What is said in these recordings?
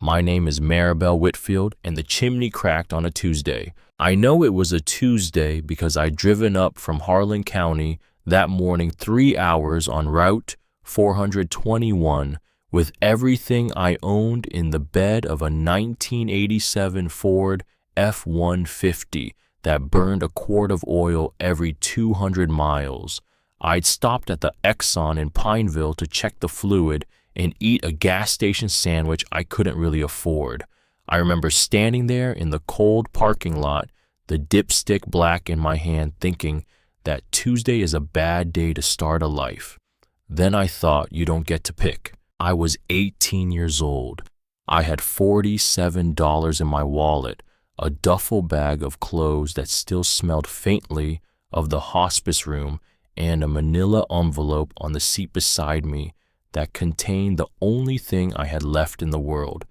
My name is Maribel Whitfield, and the chimney cracked on a Tuesday. I know it was a Tuesday because I'd driven up from Harlan County that morning 3 hours on Route 421 with everything I owned in the bed of a 1987 Ford F-150 that burned a quart of oil every 200 miles. I'd stopped at the Exxon in Pineville to check the fluid and eat a gas station sandwich I couldn't really afford. I remember standing there in the cold parking lot, the dipstick black in my hand, thinking that Tuesday is a bad day to start a life. Then I thought, you don't get to pick. I was 18 years old. I had $47 in my wallet, a duffel bag of clothes that still smelled faintly of the hospice room, and a manila envelope on the seat beside me that contained the only thing I had left in the world.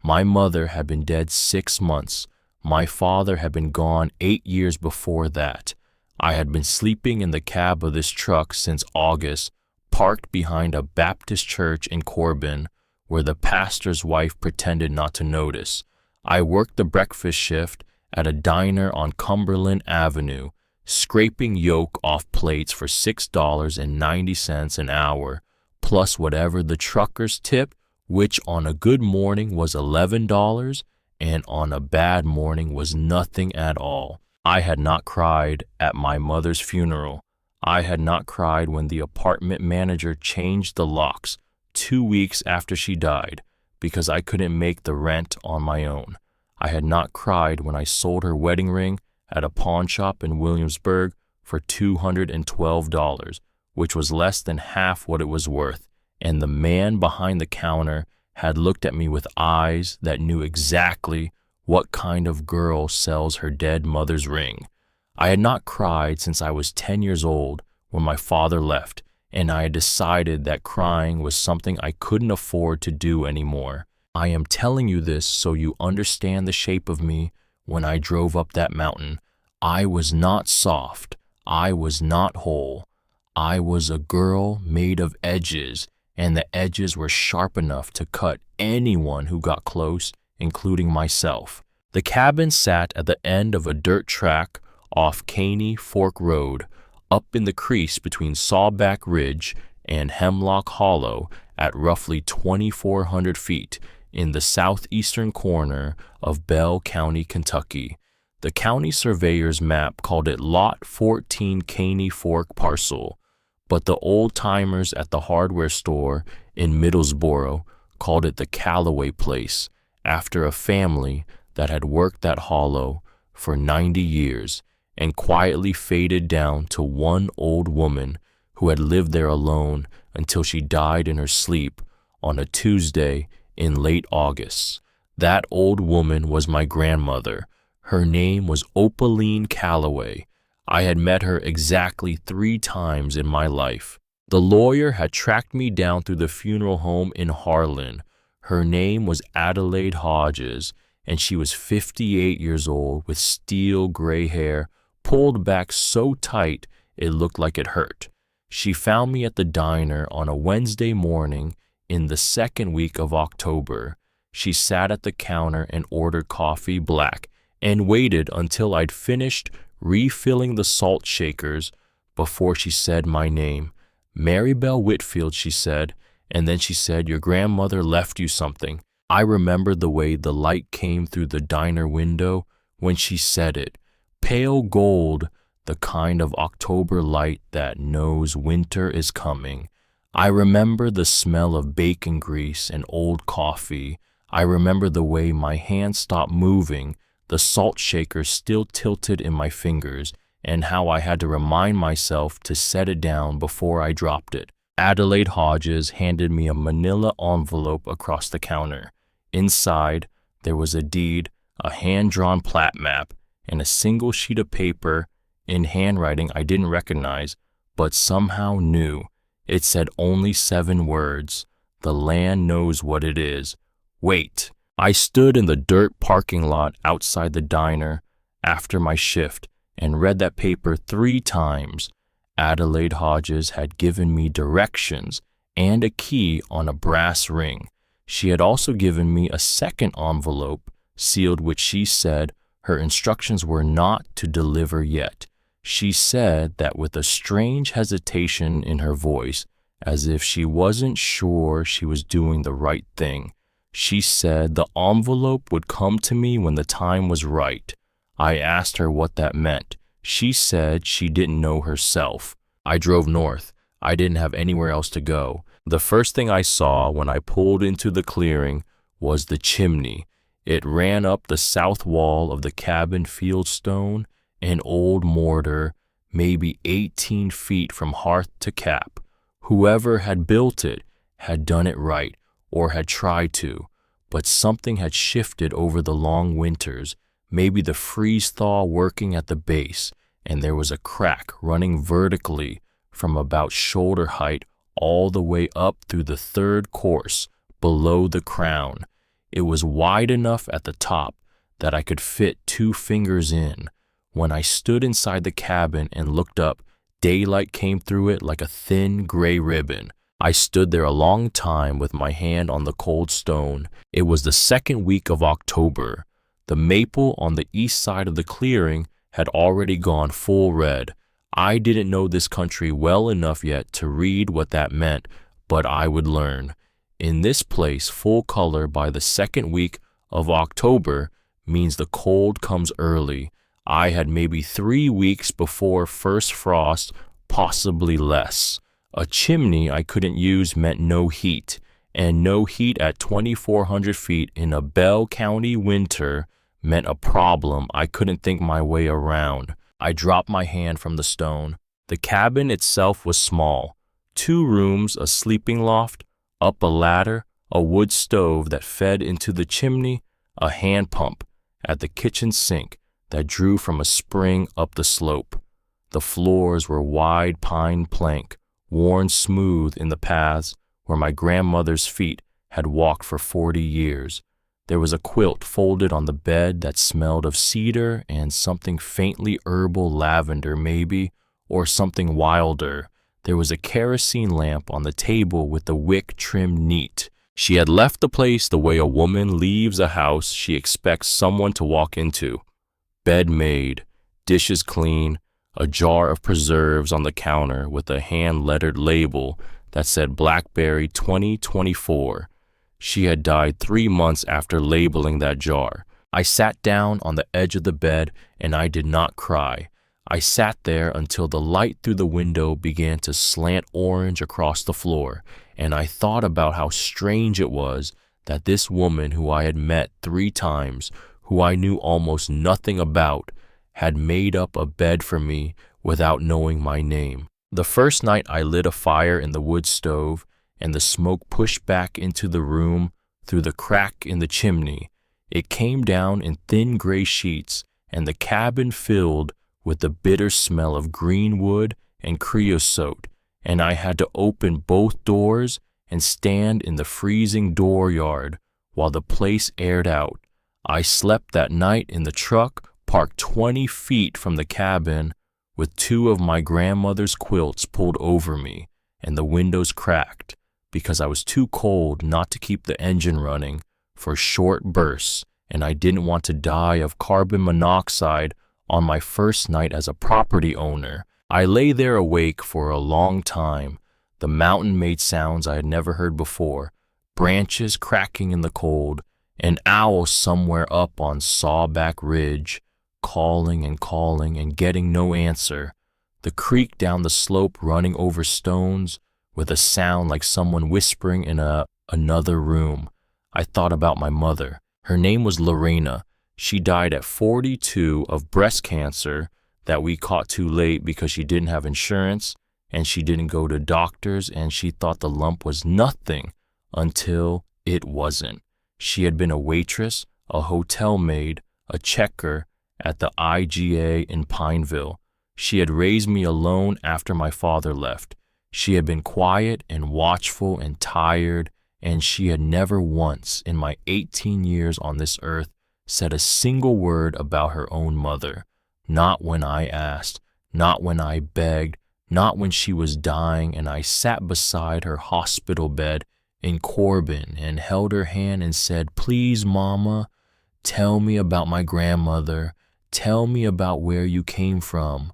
My mother had been dead 6 months. My father had been gone 8 years before that. I had been sleeping in the cab of this truck since August, parked behind a Baptist church in Corbin, where the pastor's wife pretended not to notice. I worked the breakfast shift at a diner on Cumberland Avenue, scraping yolk off plates for $6.90 an hour, plus whatever the truckers tip, which on a good morning was $11 and on a bad morning was nothing at all. I had not cried at my mother's funeral. I had not cried when the apartment manager changed the locks 2 weeks after she died because I couldn't make the rent on my own. I had not cried when I sold her wedding ring at a pawn shop in Williamsburg for $212, which was less than half what it was worth, and the man behind the counter had looked at me with eyes that knew exactly what kind of girl sells her dead mother's ring. I had not cried since I was 10 years old when my father left, and I had decided that crying was something I couldn't afford to do anymore. I am telling you this so you understand the shape of me when I drove up that mountain. I was not soft. I was not whole. I was a girl made of edges, and the edges were sharp enough to cut anyone who got close, including myself. The cabin sat at the end of a dirt track off Caney Fork Road, up in the crease between Sawback Ridge and Hemlock Hollow at roughly 2,400 feet in the southeastern corner of Bell County, Kentucky. The county surveyor's map called it Lot 14 Caney Fork Parcel, but the old-timers at the hardware store in Middlesboro called it the Callaway Place, after a family that had worked that hollow for 90 years and quietly faded down to one old woman who had lived there alone until she died in her sleep on a Tuesday in late August. That old woman was my grandmother. Her name was Opaline Callaway. I had met her exactly 3 times in my life. The lawyer had tracked me down through the funeral home in Harlan. Her name was Adelaide Hodges, and she was 58 years old with steel gray hair pulled back so tight it looked like it hurt. She found me at the diner on a Wednesday morning in the second week of October. She sat at the counter and ordered coffee black and waited until I'd finished refilling the salt shakers before she said my name. Maribel Whitfield, she said, and then she said, your grandmother left you something. I remember the way the light came through the diner window when she said it. Pale gold, the kind of October light that knows winter is coming. I remember the smell of bacon grease and old coffee. I remember the way my hand stopped moving, the salt shaker still tilted in my fingers, and how I had to remind myself to set it down before I dropped it. Adelaide Hodges handed me a manila envelope across the counter. Inside, there was a deed, a hand-drawn plat map, and a single sheet of paper in handwriting I didn't recognize, but somehow knew. It said only 7 words. The land knows what it is. Wait. I stood in the dirt parking lot outside the diner after my shift and read that paper 3 times. Adelaide Hodges had given me directions and a key on a brass ring. She had also given me a second envelope, sealed, which she said her instructions were not to deliver yet. She said that with a strange hesitation in her voice, as if she wasn't sure she was doing the right thing. She said the envelope would come to me when the time was right. I asked her what that meant. She said she didn't know herself. I drove north. I didn't have anywhere else to go. The first thing I saw when I pulled into the clearing was the chimney. It ran up the south wall of the cabin, fieldstone and old mortar, maybe 18 feet from hearth to cap. Whoever had built it had done it right, or had tried to, but something had shifted over the long winters, maybe the freeze-thaw working at the base, and there was a crack running vertically from about shoulder height all the way up through the third course below the crown. It was wide enough at the top that I could fit 2 fingers in. When I stood inside the cabin and looked up, daylight came through it like a thin gray ribbon. I stood there a long time with my hand on the cold stone. It was the second week of October. The maple on the east side of the clearing had already gone full red. I didn't know this country well enough yet to read what that meant, but I would learn. In this place, full color by the second week of October means the cold comes early. I had maybe 3 weeks before first frost, possibly less. A chimney I couldn't use meant no heat, and no heat at 2,400 feet in a Bell County winter meant a problem I couldn't think my way around. I dropped my hand from the stone. The cabin itself was small. 2 rooms, a sleeping loft, up a ladder, a wood stove that fed into the chimney, a hand pump at the kitchen sink that drew from a spring up the slope. The floors were wide pine plank, worn smooth in the paths where my grandmother's feet had walked for 40 years. There was a quilt folded on the bed that smelled of cedar and something faintly herbal, lavender maybe, or something wilder. There was a kerosene lamp on the table with the wick trimmed neat. She had left the place the way a woman leaves a house she expects someone to walk into. Bed made, dishes clean, a jar of preserves on the counter with a hand-lettered label that said Blackberry 2024. She had died 3 months after labeling that jar. I sat down on the edge of the bed and I did not cry. I sat there until the light through the window began to slant orange across the floor, and I thought about how strange it was that this woman who I had met 3 times, who I knew almost nothing about, had made up a bed for me without knowing my name. The first night I lit a fire in the wood stove, and the smoke pushed back into the room through the crack in the chimney. It came down in thin gray sheets, and the cabin filled with the bitter smell of green wood and creosote, and I had to open both doors and stand in the freezing dooryard while the place aired out. I slept that night in the truck parked 20 feet from the cabin with 2 of my grandmother's quilts pulled over me and the windows cracked because I was too cold not to keep the engine running for short bursts, and I didn't want to die of carbon monoxide on my first night as a property owner. I lay there awake for a long time. The mountain made sounds I had never heard before, branches cracking in the cold, an owl somewhere up on Sawback Ridge, calling and getting no answer, the creek down the slope running over stones with a sound like someone whispering in another room. I thought about my mother. Her name was Lorena. She died at 42 of breast cancer that we caught too late because she didn't have insurance and she didn't go to doctors, and she thought the lump was nothing until it wasn't. She had been a waitress, a hotel maid, a checker at the IGA in Pineville. She had raised me alone after my father left. She had been quiet and watchful and tired, and she had never once in my 18 years on this earth said a single word about her own mother. Not when I asked, not when I begged, not when she was dying and I sat beside her hospital bed in Corbin and held her hand and said, "Please, Mama, tell me about my grandmother. Tell me about where you came from.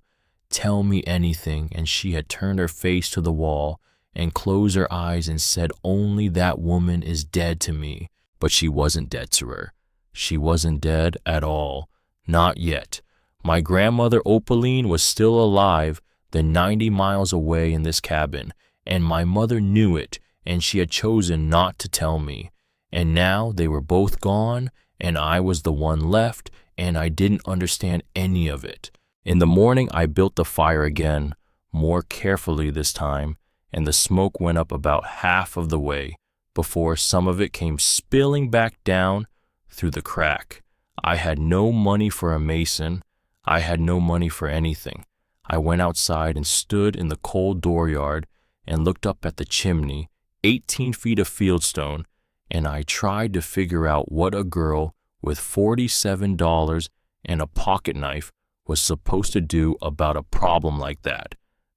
Tell me anything." And she had turned her face to the wall and closed her eyes and said, "Only that woman is dead to me." But she wasn't dead to her. She wasn't dead at all. Not yet. My grandmother Opaline was still alive, then 90 miles away in this cabin, and my mother knew it, and she had chosen not to tell me. And now they were both gone, and I was the one left, and I didn't understand any of it. In the morning, I built the fire again, more carefully this time, and the smoke went up about half of the way before some of it came spilling back down through the crack. I had no money for a mason. I had no money for anything. I went outside and stood in the cold dooryard and looked up at the chimney, 18 feet of fieldstone, and I tried to figure out what a girl with $47 and a pocket knife was supposed to do about a problem like that.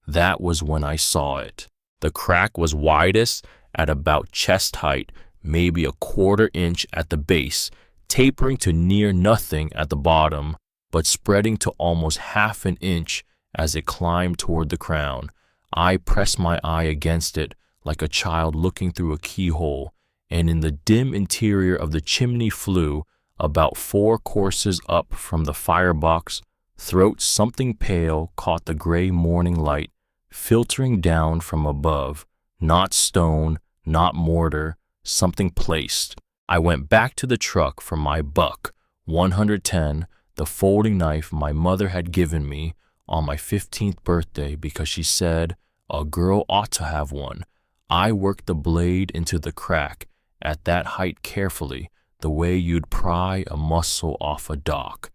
That was when I saw it. The crack was widest at about chest height, maybe a quarter inch at the base, tapering to near nothing at the bottom, but spreading to almost half an inch as it climbed toward the crown. I pressed my eye against it like a child looking through a keyhole, and in the dim interior of the chimney flue, about 4 courses up from the firebox throat, something pale caught the gray morning light filtering down from above. Not stone, not mortar, something placed. I went back to the truck for my buck, 110, the folding knife my mother had given me on my 15th birthday because she said a girl ought to have one. I worked the blade into the crack at that height carefully, the way you'd pry a mussel off a dock,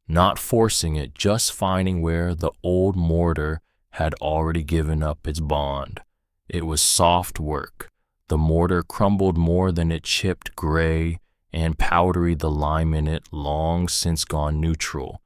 not forcing it, just finding where the old mortar had already given up its bond. It was soft work. The mortar crumbled more than it chipped, gray and powdery, the lime in it long since gone neutral.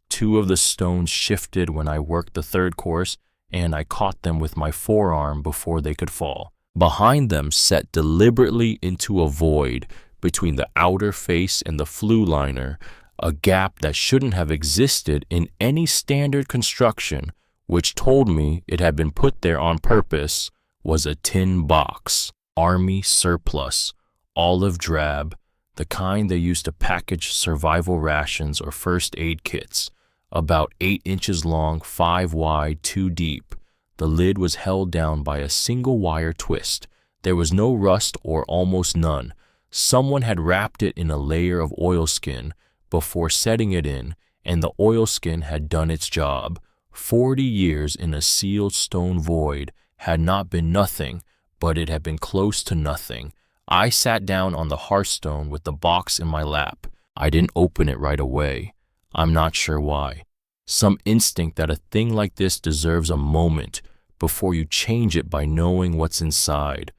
2 of the stones shifted when I worked the 3rd course, and I caught them with my forearm before they could fall. Behind them, set deliberately into a void between the outer face and the flue liner, a gap that shouldn't have existed in any standard construction, which told me it had been put there on purpose, was a tin box, Army surplus, olive drab, the kind they used to package survival rations or first aid kits, about 8 inches long, 5 wide, 2 deep. The lid was held down by a single wire twist. There was no rust or almost none. Someone had wrapped it in a layer of oilskin before setting it in, and the oilskin had done its job. 40 years in a sealed stone void had not been nothing, but it had been close to nothing. I sat down on the hearthstone with the box in my lap. I didn't open it right away. I'm not sure why. Some instinct that a thing like this deserves a moment before you change it by knowing what's inside.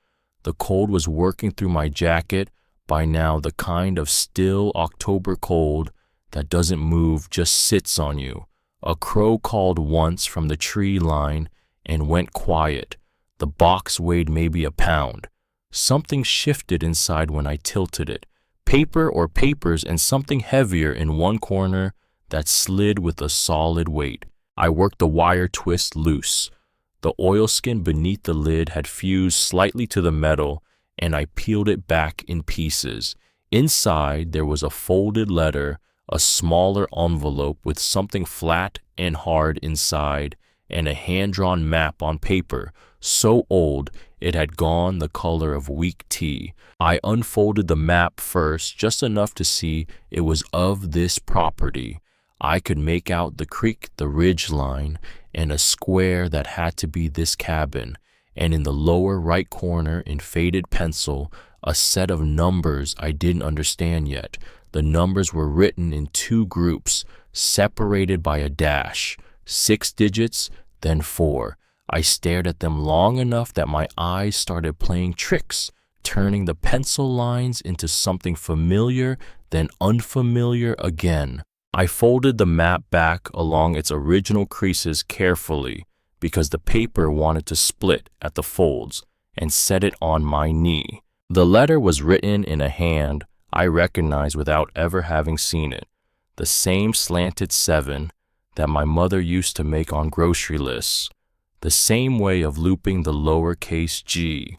The cold was working through my jacket, by now the kind of still October cold that doesn't move, just sits on you. A crow called once from the tree line and went quiet. The box weighed maybe a pound. Something shifted inside when I tilted it. Paper or papers and something heavier in one corner that slid with a solid weight. I worked the wire twist loose. The oilskin beneath the lid had fused slightly to the metal, and I peeled it back in pieces. Inside there was a folded letter, a smaller envelope with something flat and hard inside, and a hand-drawn map on paper, so old it had gone the color of weak tea. I unfolded the map first, just enough to see it was of this property. I could make out the creek, the ridge line, and a square that had to be this cabin, and in the lower right corner in faded pencil, a set of numbers I didn't understand yet. The numbers were written in 2 groups, separated by a dash, 6 digits, then 4. I stared at them long enough that my eyes started playing tricks, turning the pencil lines into something familiar, then unfamiliar again. I folded the map back along its original creases carefully because the paper wanted to split at the folds, and set it on my knee. The letter was written in a hand I recognized without ever having seen it, the same slanted 7 that my mother used to make on grocery lists, the same way of looping the lowercase g.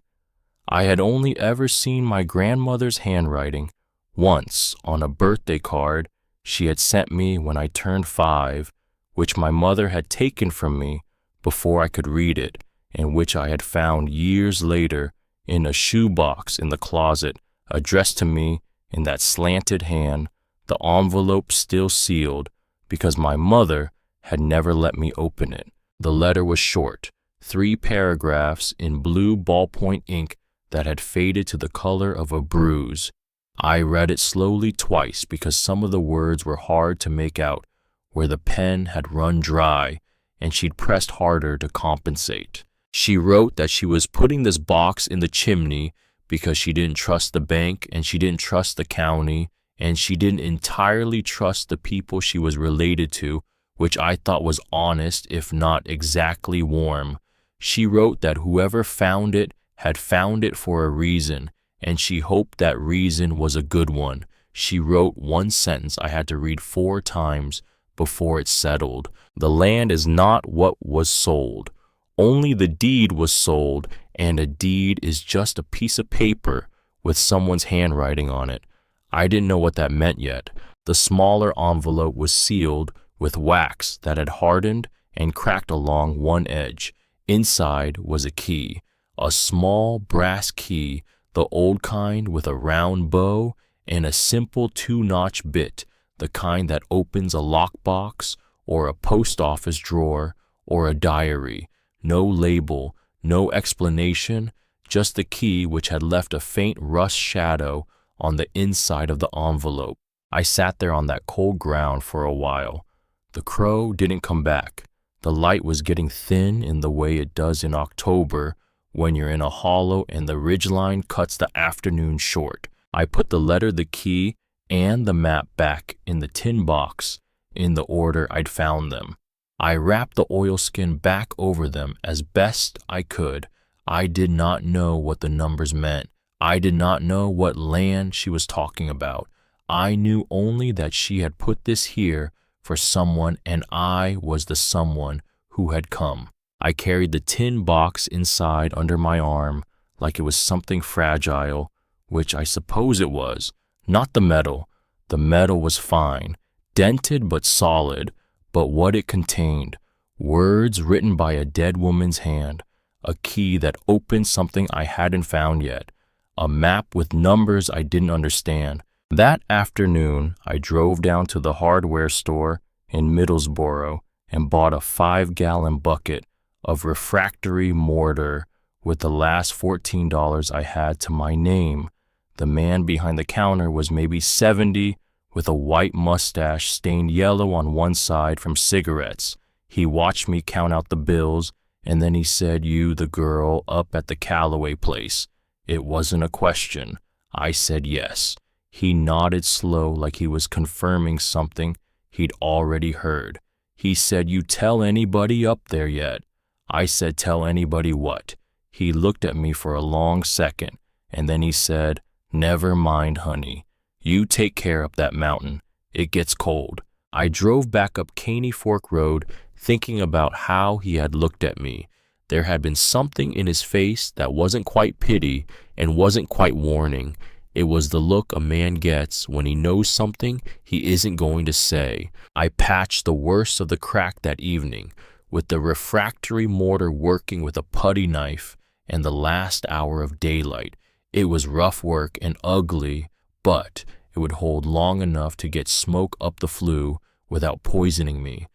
I had only ever seen my grandmother's handwriting once on a birthday card she had sent me when I turned 5, which my mother had taken from me before I could read it, and which I had found years later in a shoebox in the closet, addressed to me in that slanted hand, the envelope still sealed, because my mother had never let me open it. The letter was short, 3 paragraphs in blue ballpoint ink that had faded to the color of a bruise. I read it slowly twice because some of the words were hard to make out where the pen had run dry, and she'd pressed harder to compensate. She wrote that she was putting this box in the chimney because she didn't trust the bank, and she didn't trust the county, and she didn't entirely trust the people she was related to, which I thought was honest if not exactly warm. She wrote that whoever found it had found it for a reason, and she hoped that reason was a good one. She wrote one sentence I had to read 4 times before it settled. The land is not what was sold. Only the deed was sold, and a deed is just a piece of paper with someone's handwriting on it. I didn't know what that meant yet. The smaller envelope was sealed with wax that had hardened and cracked along one edge. Inside was a key, a small brass key, the old kind with a round bow and a simple 2-notch bit, the kind that opens a lockbox or a post office drawer or a diary. No label, no explanation, just the key which had left a faint rust shadow on the inside of the envelope. I sat there on that cold ground for a while. The crow didn't come back. The light was getting thin in the way it does in October when you're in a hollow and the ridgeline cuts the afternoon short. I put the letter, the key, and the map back in the tin box in the order I'd found them. I wrapped the oilskin back over them as best I could. I did not know what the numbers meant. I did not know what land she was talking about. I knew only that she had put this here for someone, and I was the someone who had come. I carried the tin box inside under my arm like it was something fragile, which I suppose it was. Not the metal. The metal was fine, dented but solid. But what it contained, words written by a dead woman's hand, a key that opened something I hadn't found yet, a map with numbers I didn't understand. That afternoon, I drove down to the hardware store in Middlesboro and bought a 5-gallon bucket of refractory mortar with the last $14 I had to my name. The man behind the counter was maybe 70, with a white mustache stained yellow on one side from cigarettes. He watched me count out the bills, and then he said, "You, the girl up at the Callaway place." It wasn't a question. I said yes. He nodded slow like he was confirming something he'd already heard. He said, "You tell anybody up there yet?" I said, "Tell anybody what?" He looked at me for a long second, and then he said, "Never mind, honey. You take care up that mountain. It gets cold." I drove back up Caney Fork Road thinking about how he had looked at me. There had been something in his face that wasn't quite pity and wasn't quite warning. It was the look a man gets when he knows something he isn't going to say. I patched the worst of the crack that evening, with the refractory mortar working with a putty knife and the last hour of daylight. It was rough work and ugly, but it would hold long enough to get smoke up the flue without poisoning me.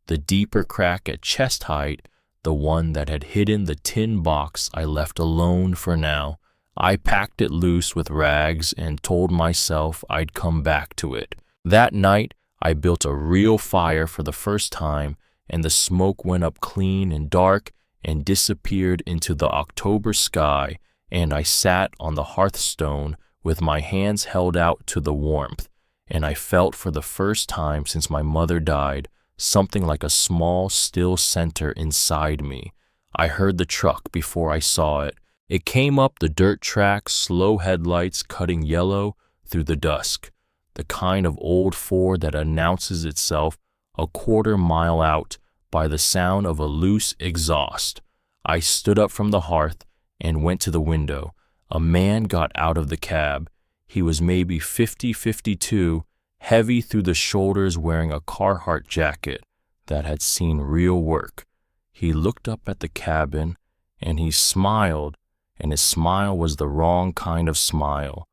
The deeper crack at chest height, the one that had hidden the tin box, I left alone for now. I packed it loose with rags and told myself I'd come back to it. That night, I built a real fire for the first time, and the smoke went up clean and dark and disappeared into the October sky, and I sat on the hearthstone with my hands held out to the warmth, and I felt for the first time since my mother died something like a small, still center inside me. I heard the truck before I saw it. It came up the dirt track, slow headlights cutting yellow through the dusk, the kind of old Ford that announces itself a quarter-mile out by the sound of a loose exhaust. I stood up from the hearth and went to the window. A man got out of the cab. He was maybe 52, heavy through the shoulders, wearing a Carhartt jacket that had seen real work. He looked up at the cabin, and he smiled, and his smile was the wrong kind of smile.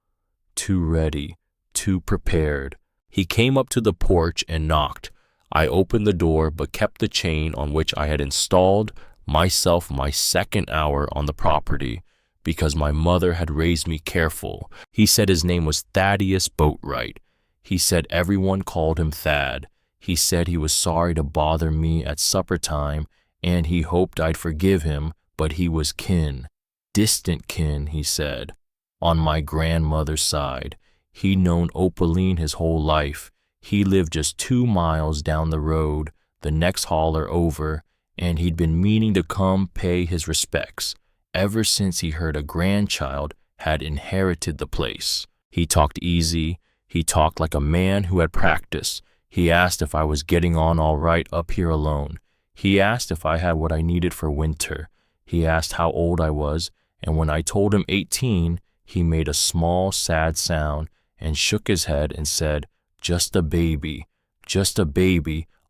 Too ready, too prepared. He came up to the porch and knocked. I opened the door but kept the chain on which I had installed myself my second hour on the property because my mother had raised me careful. He said his name was Thaddeus Boatwright. He said everyone called him Thad. He said he was sorry to bother me at supper time, and he hoped I'd forgive him, but he was kin, distant kin, he said, on my grandmother's side. He'd known Opaline his whole life. He lived just 2 miles down the road, the next hauler over, and he'd been meaning to come pay his respects ever since he heard a grandchild had inherited the place. He talked easy. He talked like a man who had practice. He asked if I was getting on all right up here alone. He asked if I had what I needed for winter. He asked how old I was, and when I told him 18, he made a small, sad sound and shook his head and said, just a baby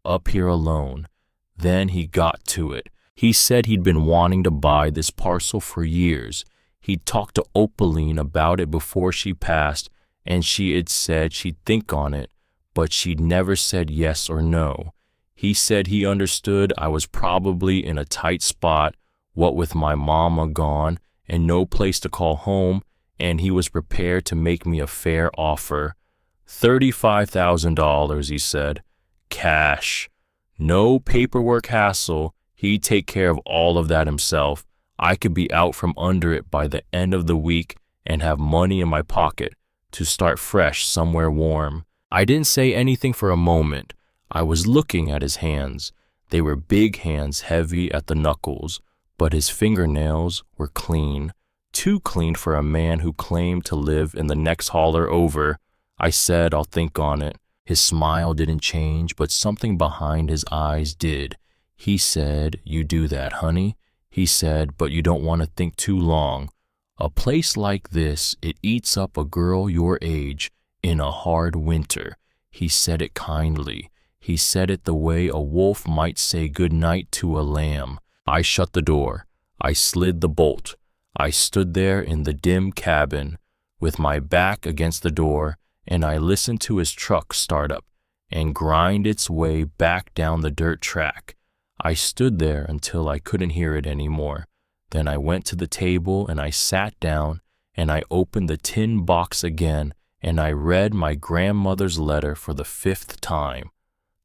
up here alone. Then he got to it. He said he'd been wanting to buy this parcel for years. He'd talked to Opaline about it before she passed, and she had said she'd think on it, but she'd never said yes or no. He said he understood I was probably in a tight spot, what with my mama gone and no place to call home, and he was prepared to make me a fair offer. $35,000, he said. Cash. No paperwork hassle. He'd take care of all of that himself. I could be out from under it by the end of the week and have money in my pocket to start fresh somewhere warm. I didn't say anything for a moment. I was looking at his hands. They were big hands, heavy at the knuckles, but his fingernails were clean. Too clean for a man who claimed to live in the next hauler over. I said, I'll think on it. His smile didn't change, but something behind his eyes did. He said, you do that, honey. He said, but you don't want to think too long. A place like this, it eats up a girl your age in a hard winter. He said it kindly. He said it the way a wolf might say good night to a lamb. I shut the door. I slid the bolt. I stood there in the dim cabin with my back against the door, and I listened to his truck start up and grind its way back down the dirt track. I stood there until I couldn't hear it anymore. Then I went to the table and I sat down and I opened the tin box again and I read my grandmother's letter for the 5th time.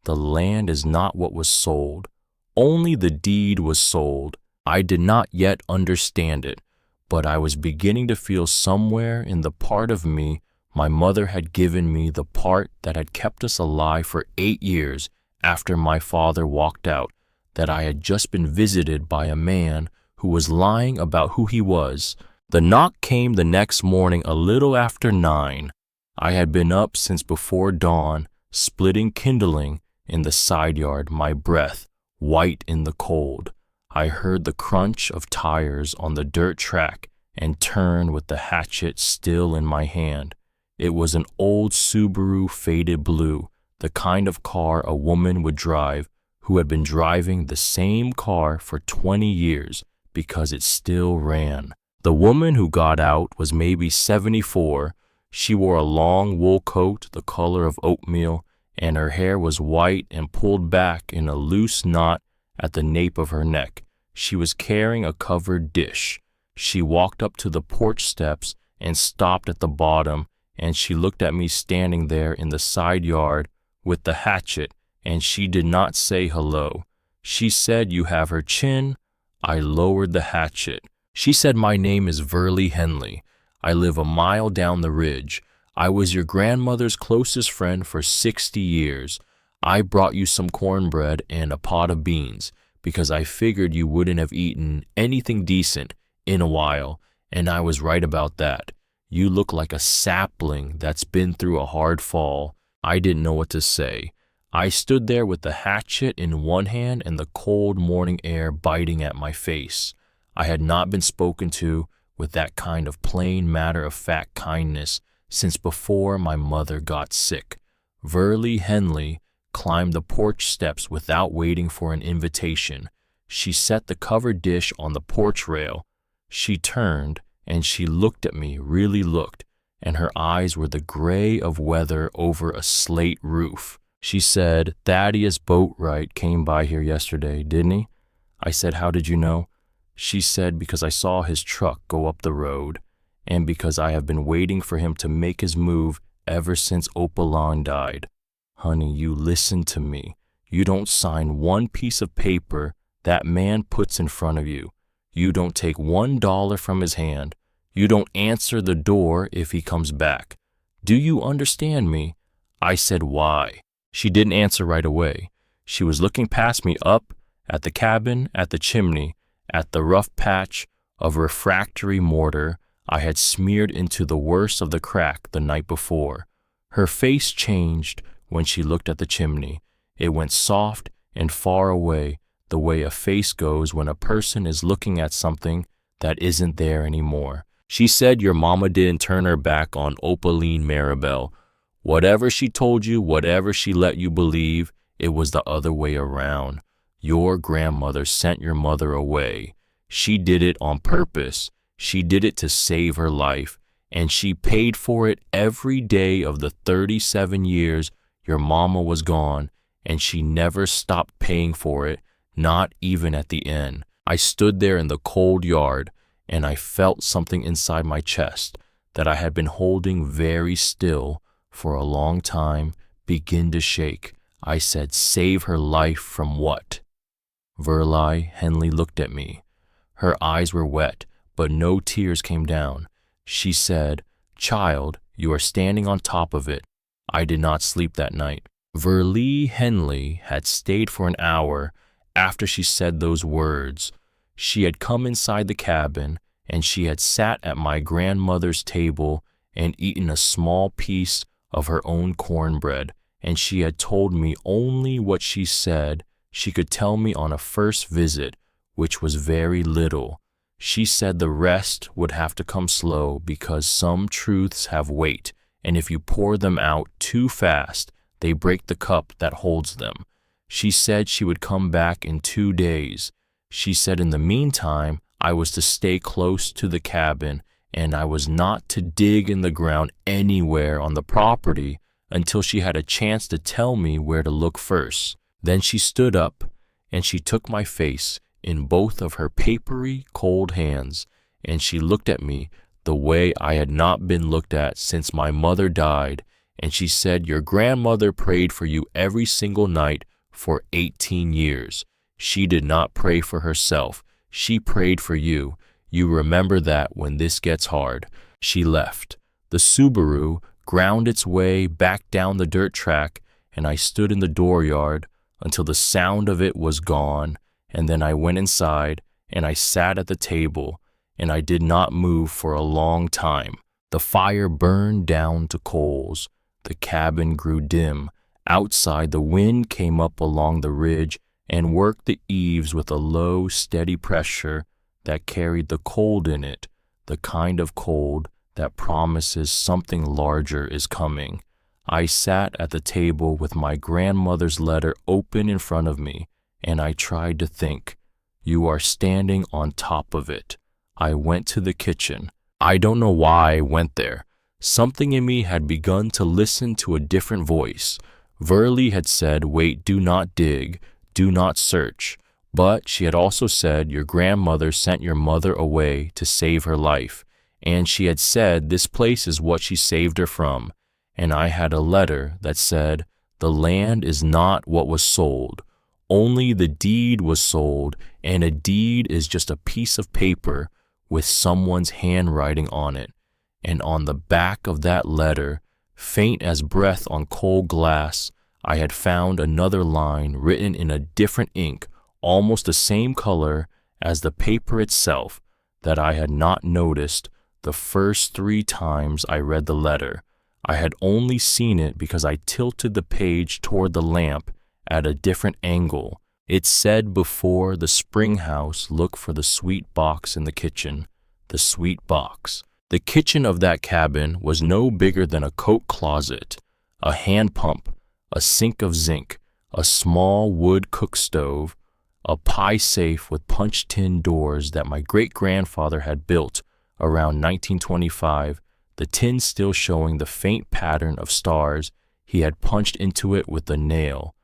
The land is not what was sold. Only the deed was sold. I did not yet understand it, but I was beginning to feel somewhere in the part of me my mother had given me, the part that had kept us alive for 8 years after my father walked out, that I had just been visited by a man who was lying about who he was. The knock came the next morning a little after 9. I had been up since before dawn, splitting kindling in the side yard, my breath white in the cold. I heard the crunch of tires on the dirt track and turned with the hatchet still in my hand. It was an old Subaru faded blue, the kind of car a woman would drive who had been driving the same car for 20 years because it still ran. The woman who got out was maybe 74. She wore a long wool coat the color of oatmeal, and her hair was white and pulled back in a loose knot at the nape of her neck. She was carrying a covered dish. She walked up to the porch steps and stopped at the bottom, and she looked at me standing there in the side yard with the hatchet, and she did not say hello. She said, "You have her chin." I lowered the hatchet. She said, "My name is Verley Henley. I live a mile down the ridge. I was your grandmother's closest friend for 60 years. I brought you some cornbread and a pot of beans because I figured you wouldn't have eaten anything decent in a while, And I was right about that. You look like a sapling that's been through a hard fall. I didn't know what to say. I stood there with the hatchet in one hand and the cold morning air biting at my face. I had not been spoken to with that kind of plain matter-of-fact kindness since before my mother got sick. Verlie Henley climbed the porch steps without waiting for an invitation. She set the covered dish on the porch rail. She turned and she looked at me, really looked, and her eyes were the gray of weather over a slate roof. She said, "Thaddeus Boatwright came by here yesterday, didn't he?" I said, "How did you know?" She said, "Because I saw his truck go up the road, and because I have been waiting for him to make his move ever since Opalan died." Honey, you listen to me. You don't sign one piece of paper that man puts in front of you. You don't take $1 from his hand. You don't answer the door if he comes back. Do you understand me? I said, "Why?" She didn't answer right away. She was looking past me up at the cabin, at the chimney, at the rough patch of refractory mortar I had smeared into the worst of the crack the night before. Her face changed when she looked at the chimney. It went soft and far away, the way a face goes when a person is looking at something that isn't there anymore. She said your mama didn't turn her back on Opaline Maribel. Whatever she told you, whatever she let you believe, it was the other way around. Your grandmother sent your mother away. She did it on purpose. She did it to save her life, and she paid for it every day of the 37 years your mama was gone, and she never stopped paying for it, not even at the end. I stood there in the cold yard, and I felt something inside my chest that I had been holding very still for a long time begin to shake. I said, "Save her life from what?" Verlie Henley looked at me. Her eyes were wet, but no tears came down. She said, "Child, you are standing on top of it." I did not sleep that night. Verlie Henley had stayed for an hour after she said those words. She had come inside the cabin, and she had sat at my grandmother's table and eaten a small piece of her own cornbread, and she had told me only what she said she could tell me on a first visit, which was very little. She said the rest would have to come slow because some truths have weight, and if you pour them out too fast, they break the cup that holds them. She said she would come back in 2 days. She said in the meantime, I was to stay close to the cabin, and I was not to dig in the ground anywhere on the property until she had a chance to tell me where to look first. Then she stood up, and she took my face in both of her papery, cold hands, and she looked at me the way I had not been looked at since my mother died, and she said, "Your grandmother prayed for you every single night for 18 years. She did not pray for herself. She prayed for you. You remember that when this gets hard." She left. The Subaru ground its way back down the dirt track, and I stood in the dooryard until the sound of it was gone, and then I went inside, and I sat at the table, and I did not move for a long time. The fire burned down to coals. The cabin grew dim. Outside, the wind came up along the ridge and worked the eaves with a low, steady pressure that carried the cold in it, the kind of cold that promises something larger is coming. I sat at the table with my grandmother's letter open in front of me, and I tried to think. You are standing on top of it. I went to the kitchen. I don't know why I went there. Something in me had begun to listen to a different voice. Verlie had said, "Wait, do not dig, do not search." But she had also said, "Your grandmother sent your mother away to save her life." And she had said, "This place is what she saved her from." And I had a letter that said, "The land is not what was sold. Only the deed was sold, and a deed is just a piece of paper with someone's handwriting on it." And on the back of that letter, faint as breath on cold glass, I had found another line written in a different ink, almost the same color as the paper itself. that I had not noticed the first 3 times I read the letter. I had only seen it because I tilted the page toward the lamp at a different angle. It said before the spring house, look for the sweet box in the kitchen. The sweet box. The kitchen of that cabin was no bigger than a coat closet, a hand pump, a sink of zinc, a small wood cook stove, a pie safe with punch tin doors that my great-grandfather had built around 1925, the tin still showing the faint pattern of stars he had punched into it with a nail.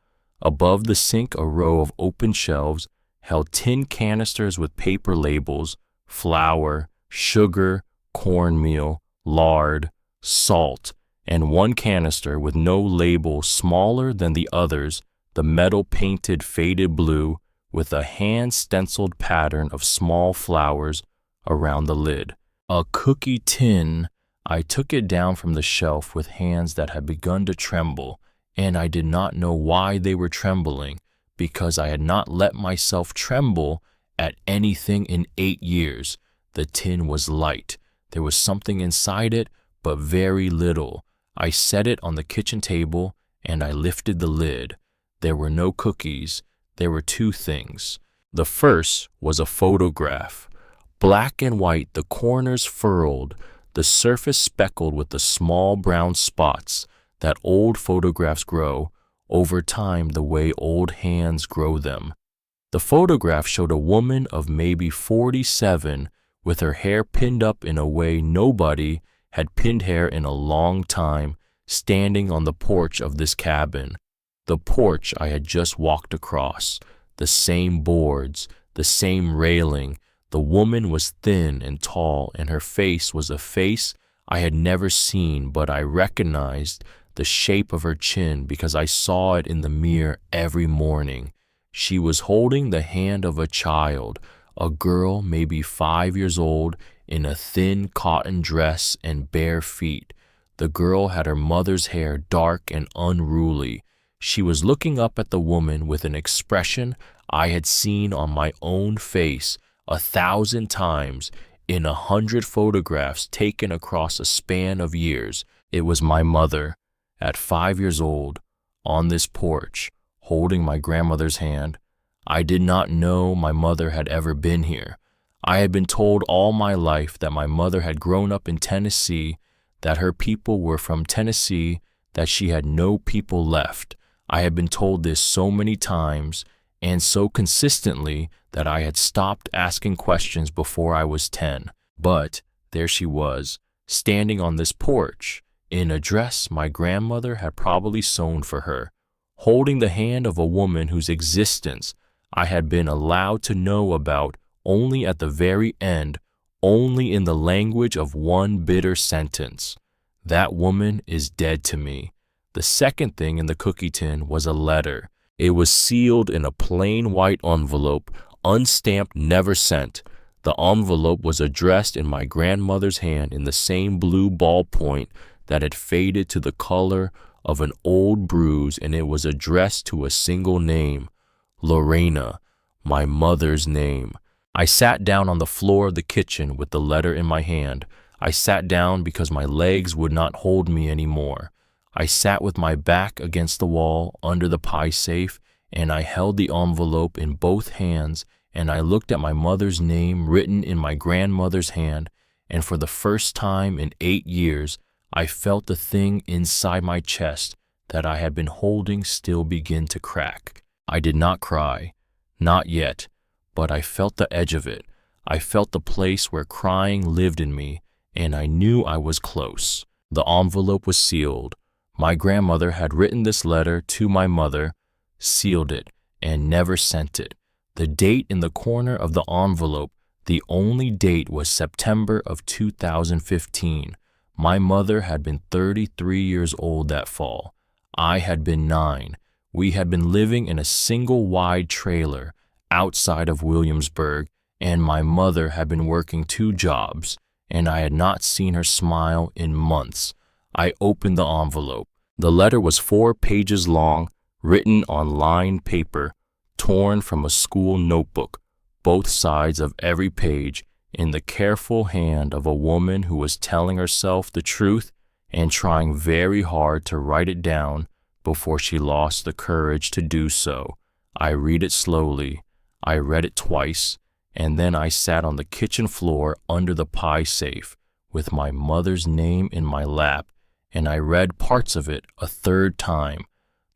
Above the sink, a row of open shelves held tin canisters with paper labels, flour, sugar, cornmeal, lard, salt, and one canister with no label smaller than the others, the metal painted faded blue with a hand-stenciled pattern of small flowers around the lid. A cookie tin. I took it down from the shelf with hands that had begun to tremble, and I did not know why they were trembling, because I had not let myself tremble at anything in 8 years. The tin was light. There was something inside it, but very little. I set it on the kitchen table, and I lifted the lid. There were no cookies. There were 2 things. The first was a photograph. Black and white, the corners furrowed, the surface speckled with the small brown spots that old photographs grow over time the way old hands grow them. The photograph showed a woman of maybe 47 with her hair pinned up in a way nobody had pinned hair in a long time, standing on the porch of this cabin. The porch I had just walked across, the same boards, the same railing. The woman was thin and tall, and her face was a face I had never seen, but I recognized the shape of her chin because I saw it in the mirror every morning. She was holding the hand of a child, a girl maybe 5 years old, in a thin cotton dress and bare feet. The girl had her mother's hair dark and unruly. She was looking up at the woman with an expression I had seen on my own face 1,000 times in 100 photographs taken across a span of years. It was my mother, at 5 years old, on this porch, holding my grandmother's hand. I did not know my mother had ever been here. I had been told all my life that my mother had grown up in Tennessee, that her people were from Tennessee, that she had no people left. I had been told this so many times and so consistently that I had stopped asking questions before I was 10. But there she was, standing on this porch, in a dress my grandmother had probably sewn for her, holding the hand of a woman whose existence I had been allowed to know about only at the very end, only in the language of one bitter sentence. That woman is dead to me. The second thing in the cookie tin was a letter. It was sealed in a plain white envelope, unstamped, never sent. The envelope was addressed in my grandmother's hand in the same blue ballpoint that had faded to the color of an old bruise, and it was addressed to a single name, Lorena, my mother's name. I sat down on the floor of the kitchen with the letter in my hand. I sat down because my legs would not hold me anymore. I sat with my back against the wall under the pie safe, and I held the envelope in both hands, and I looked at my mother's name written in my grandmother's hand, and for the first time in 8 years, I felt the thing inside my chest that I had been holding still begin to crack. I did not cry, not yet, but I felt the edge of it. I felt the place where crying lived in me, and I knew I was close. The envelope was sealed. My grandmother had written this letter to my mother, sealed it, and never sent it. The date in the corner of the envelope, the only date, was September of 2015. My mother had been 33 years old that fall. I had been 9. We had been living in a single wide trailer outside of Williamsburg, and my mother had been working 2 jobs, and I had not seen her smile in months. I opened the envelope. The letter was 4 pages long, written on lined paper, torn from a school notebook. Both sides of every page in the careful hand of a woman who was telling herself the truth and trying very hard to write it down before she lost the courage to do so. I read it slowly. I read it twice, and then I sat on the kitchen floor under the pie safe with my mother's name in my lap, and I read parts of it a third time.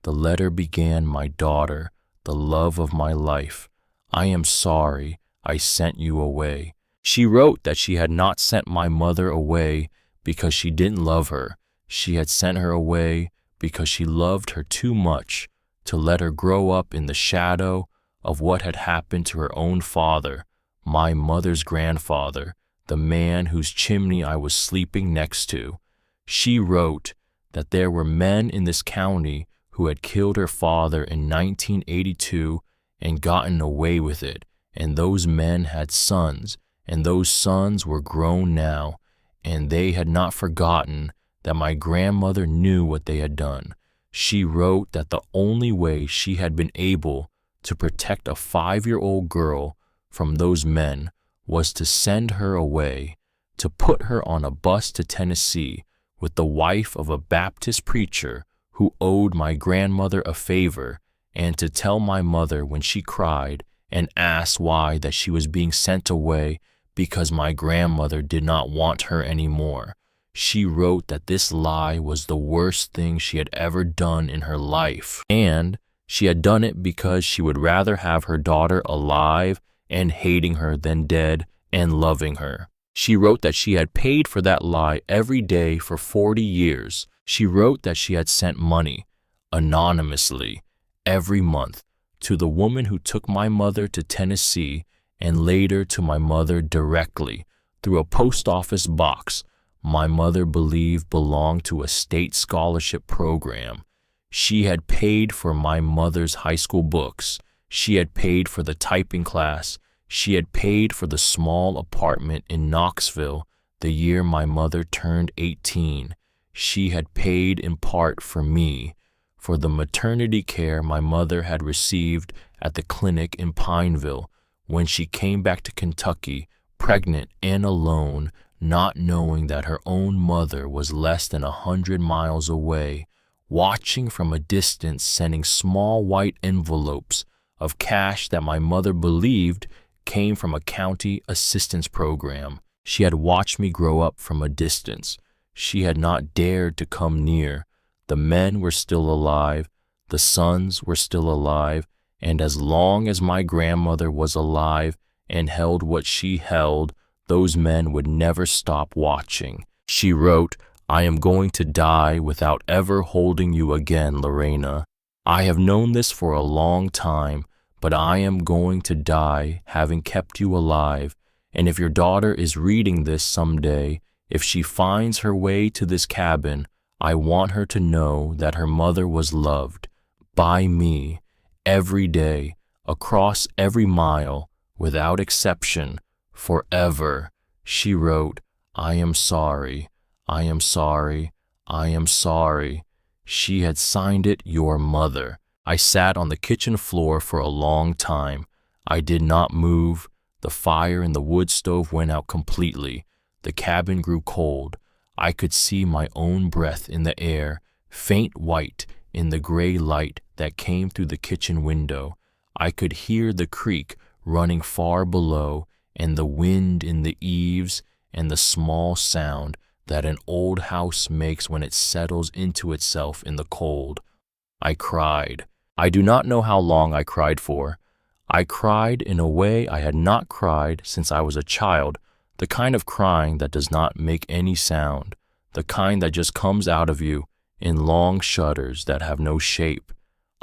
The letter began, "My daughter, the love of my life, I am sorry I sent you away." She wrote that she had not sent my mother away because she didn't love her. She had sent her away because she loved her too much to let her grow up in the shadow of what had happened to her own father, my mother's grandfather, the man whose chimney I was sleeping next to. She wrote that there were men in this county who had killed her father in 1982 and gotten away with it, and those men had sons, and those sons were grown now, and they had not forgotten that my grandmother knew what they had done. She wrote that the only way she had been able to protect a 5-year-old girl from those men was to send her away, to put her on a bus to Tennessee with the wife of a Baptist preacher who owed my grandmother a favor, and to tell my mother when she cried and asked why that she was being sent away because my grandmother did not want her anymore. She wrote that this lie was the worst thing she had ever done in her life, and she had done it because she would rather have her daughter alive and hating her than dead and loving her. She wrote that she had paid for that lie every day for 40 years. She wrote that she had sent money, anonymously, every month, to the woman who took my mother to Tennessee and later to my mother directly through a post office box my mother believed belonged to a state scholarship program. She had paid for my mother's high school books. She had paid for the typing class. She had paid for the small apartment in Knoxville the year my mother turned 18. She had paid in part for me, for the maternity care my mother had received at the clinic in Pineville when she came back to Kentucky, pregnant and alone, not knowing that her own mother was less than 100 miles away, watching from a distance, sending small white envelopes of cash that my mother believed came from a county assistance program. She had watched me grow up from a distance. She had not dared to come near. The men were still alive. The sons were still alive. And as long as my grandmother was alive and held what she held, those men would never stop watching. She wrote, "I am going to die without ever holding you again, Lorena. I have known this for a long time, but I am going to die having kept you alive. And if your daughter is reading this someday, if she finds her way to this cabin, I want her to know that her mother was loved by me every day, across every mile, without exception, forever." She wrote, "I am sorry, I am sorry, I am sorry." She had signed it, "Your mother." I sat on the kitchen floor for a long time. I did not move. The fire in the wood stove went out completely. The cabin grew cold. I could see my own breath in the air, faint white in the gray light that came through the kitchen window. I could hear the creek running far below, and the wind in the eaves, and the small sound that an old house makes when it settles into itself in the cold. I cried. I do not know how long I cried for. I cried in a way I had not cried since I was a child, the kind of crying that does not make any sound, the kind that just comes out of you in long shudders that have no shape.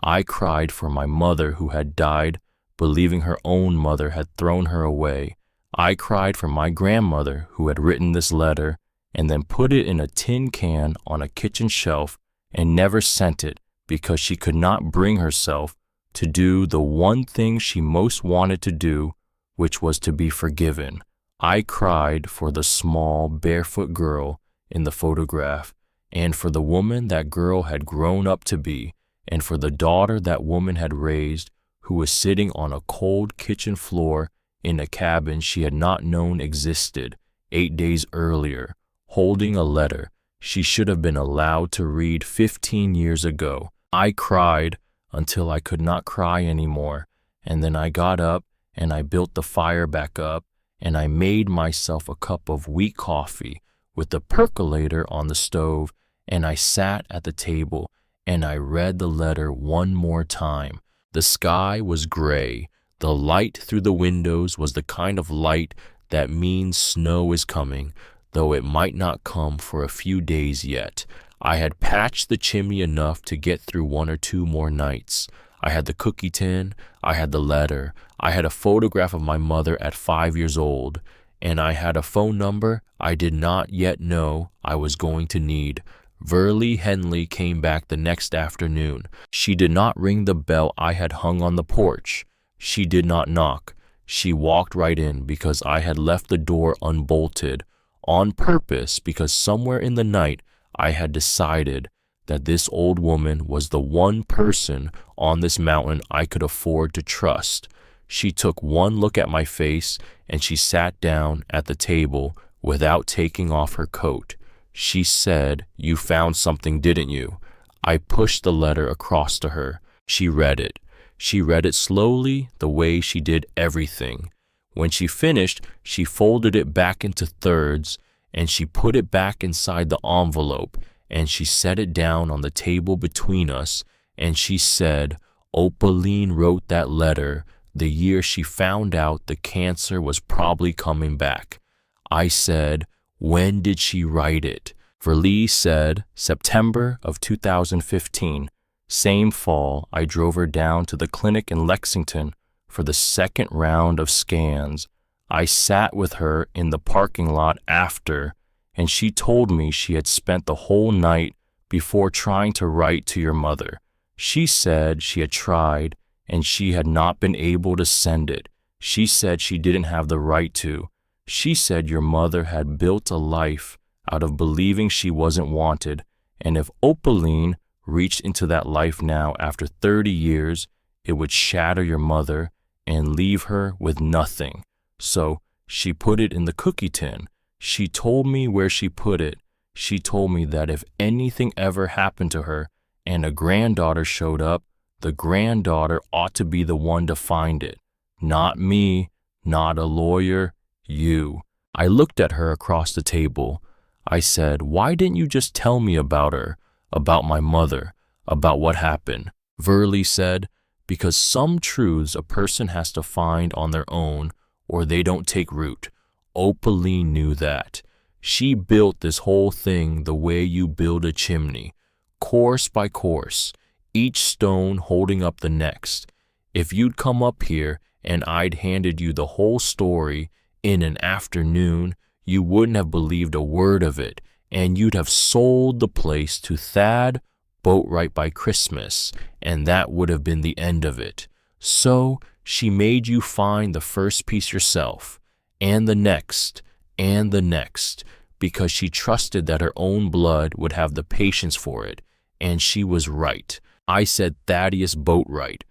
I cried for my mother who had died, believing her own mother had thrown her away. I cried for my grandmother who had written this letter and then put it in a tin can on a kitchen shelf and never sent it because she could not bring herself to do the one thing she most wanted to do, which was to be forgiven. I cried for the small, barefoot girl in the photograph, and for the woman that girl had grown up to be, and for the daughter that woman had raised, who was sitting on a cold kitchen floor in a cabin she had not known existed 8 days earlier, holding a letter she should have been allowed to read 15 years ago. I cried until I could not cry anymore, and then I got up and I built the fire back up, and I made myself a cup of weak coffee with the percolator on the stove, and I sat at the table and I read the letter one more time. The sky was gray. The light through the windows was the kind of light that means snow is coming, though it might not come for a few days yet. I had patched the chimney enough to get through 1 or 2 more nights. I had the cookie tin, I had the letter, I had a photograph of my mother at 5 years old, and I had a phone number I did not yet know I was going to need. Verlie Henley came back the next afternoon. She did not ring the bell I had hung on the porch. She did not knock. She walked right in because I had left the door unbolted, on purpose, because somewhere in the night I had decided that this old woman was the one person on this mountain I could afford to trust. She took one look at my face and she sat down at the table without taking off her coat. She said, "You found something, didn't you?" I pushed the letter across to her. She read it. She read it slowly, the way she did everything. When she finished, she folded it back into thirds, and she put it back inside the envelope, and she set it down on the table between us, and she said, "Opaline wrote that letter the year she found out the cancer was probably coming back." I said, "When did she write it?" Verlie said, "September of 2015. Same fall, I drove her down to the clinic in Lexington for the second round of scans. I sat with her in the parking lot after, and she told me she had spent the whole night before trying to write to your mother. She said she had tried, and she had not been able to send it. She said she didn't have the right to. She said your mother had built a life out of believing she wasn't wanted, and if Opaline reached into that life now after 30 years, it would shatter your mother and leave her with nothing. So she put it in the cookie tin. She told me where she put it. She told me that if anything ever happened to her and a granddaughter showed up, the granddaughter ought to be the one to find it. Not me, not a lawyer, you. I looked at her across the table. I said, "Why didn't you just tell me about her, about my mother, about what happened?" Verlie said, "Because some truths a person has to find on their own or they don't take root. Opaline knew that. She built this whole thing the way you build a chimney, course by course, each stone holding up the next. If you'd come up here and I'd handed you the whole story in an afternoon, you wouldn't have believed a word of it, and you'd have sold the place to Thad Boatwright by Christmas, and that would have been the end of it. So she made you find the first piece yourself, and the next, because she trusted that her own blood would have the patience for it, and she was right. I said, "Thaddeus Boatwright."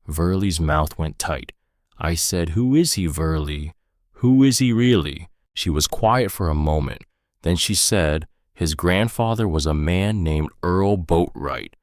Verlie's mouth went tight. I said, "Who is he, Verlie? Who is he really?" She was quiet for a moment. Then she said, "His grandfather was a man named Earl Boatwright.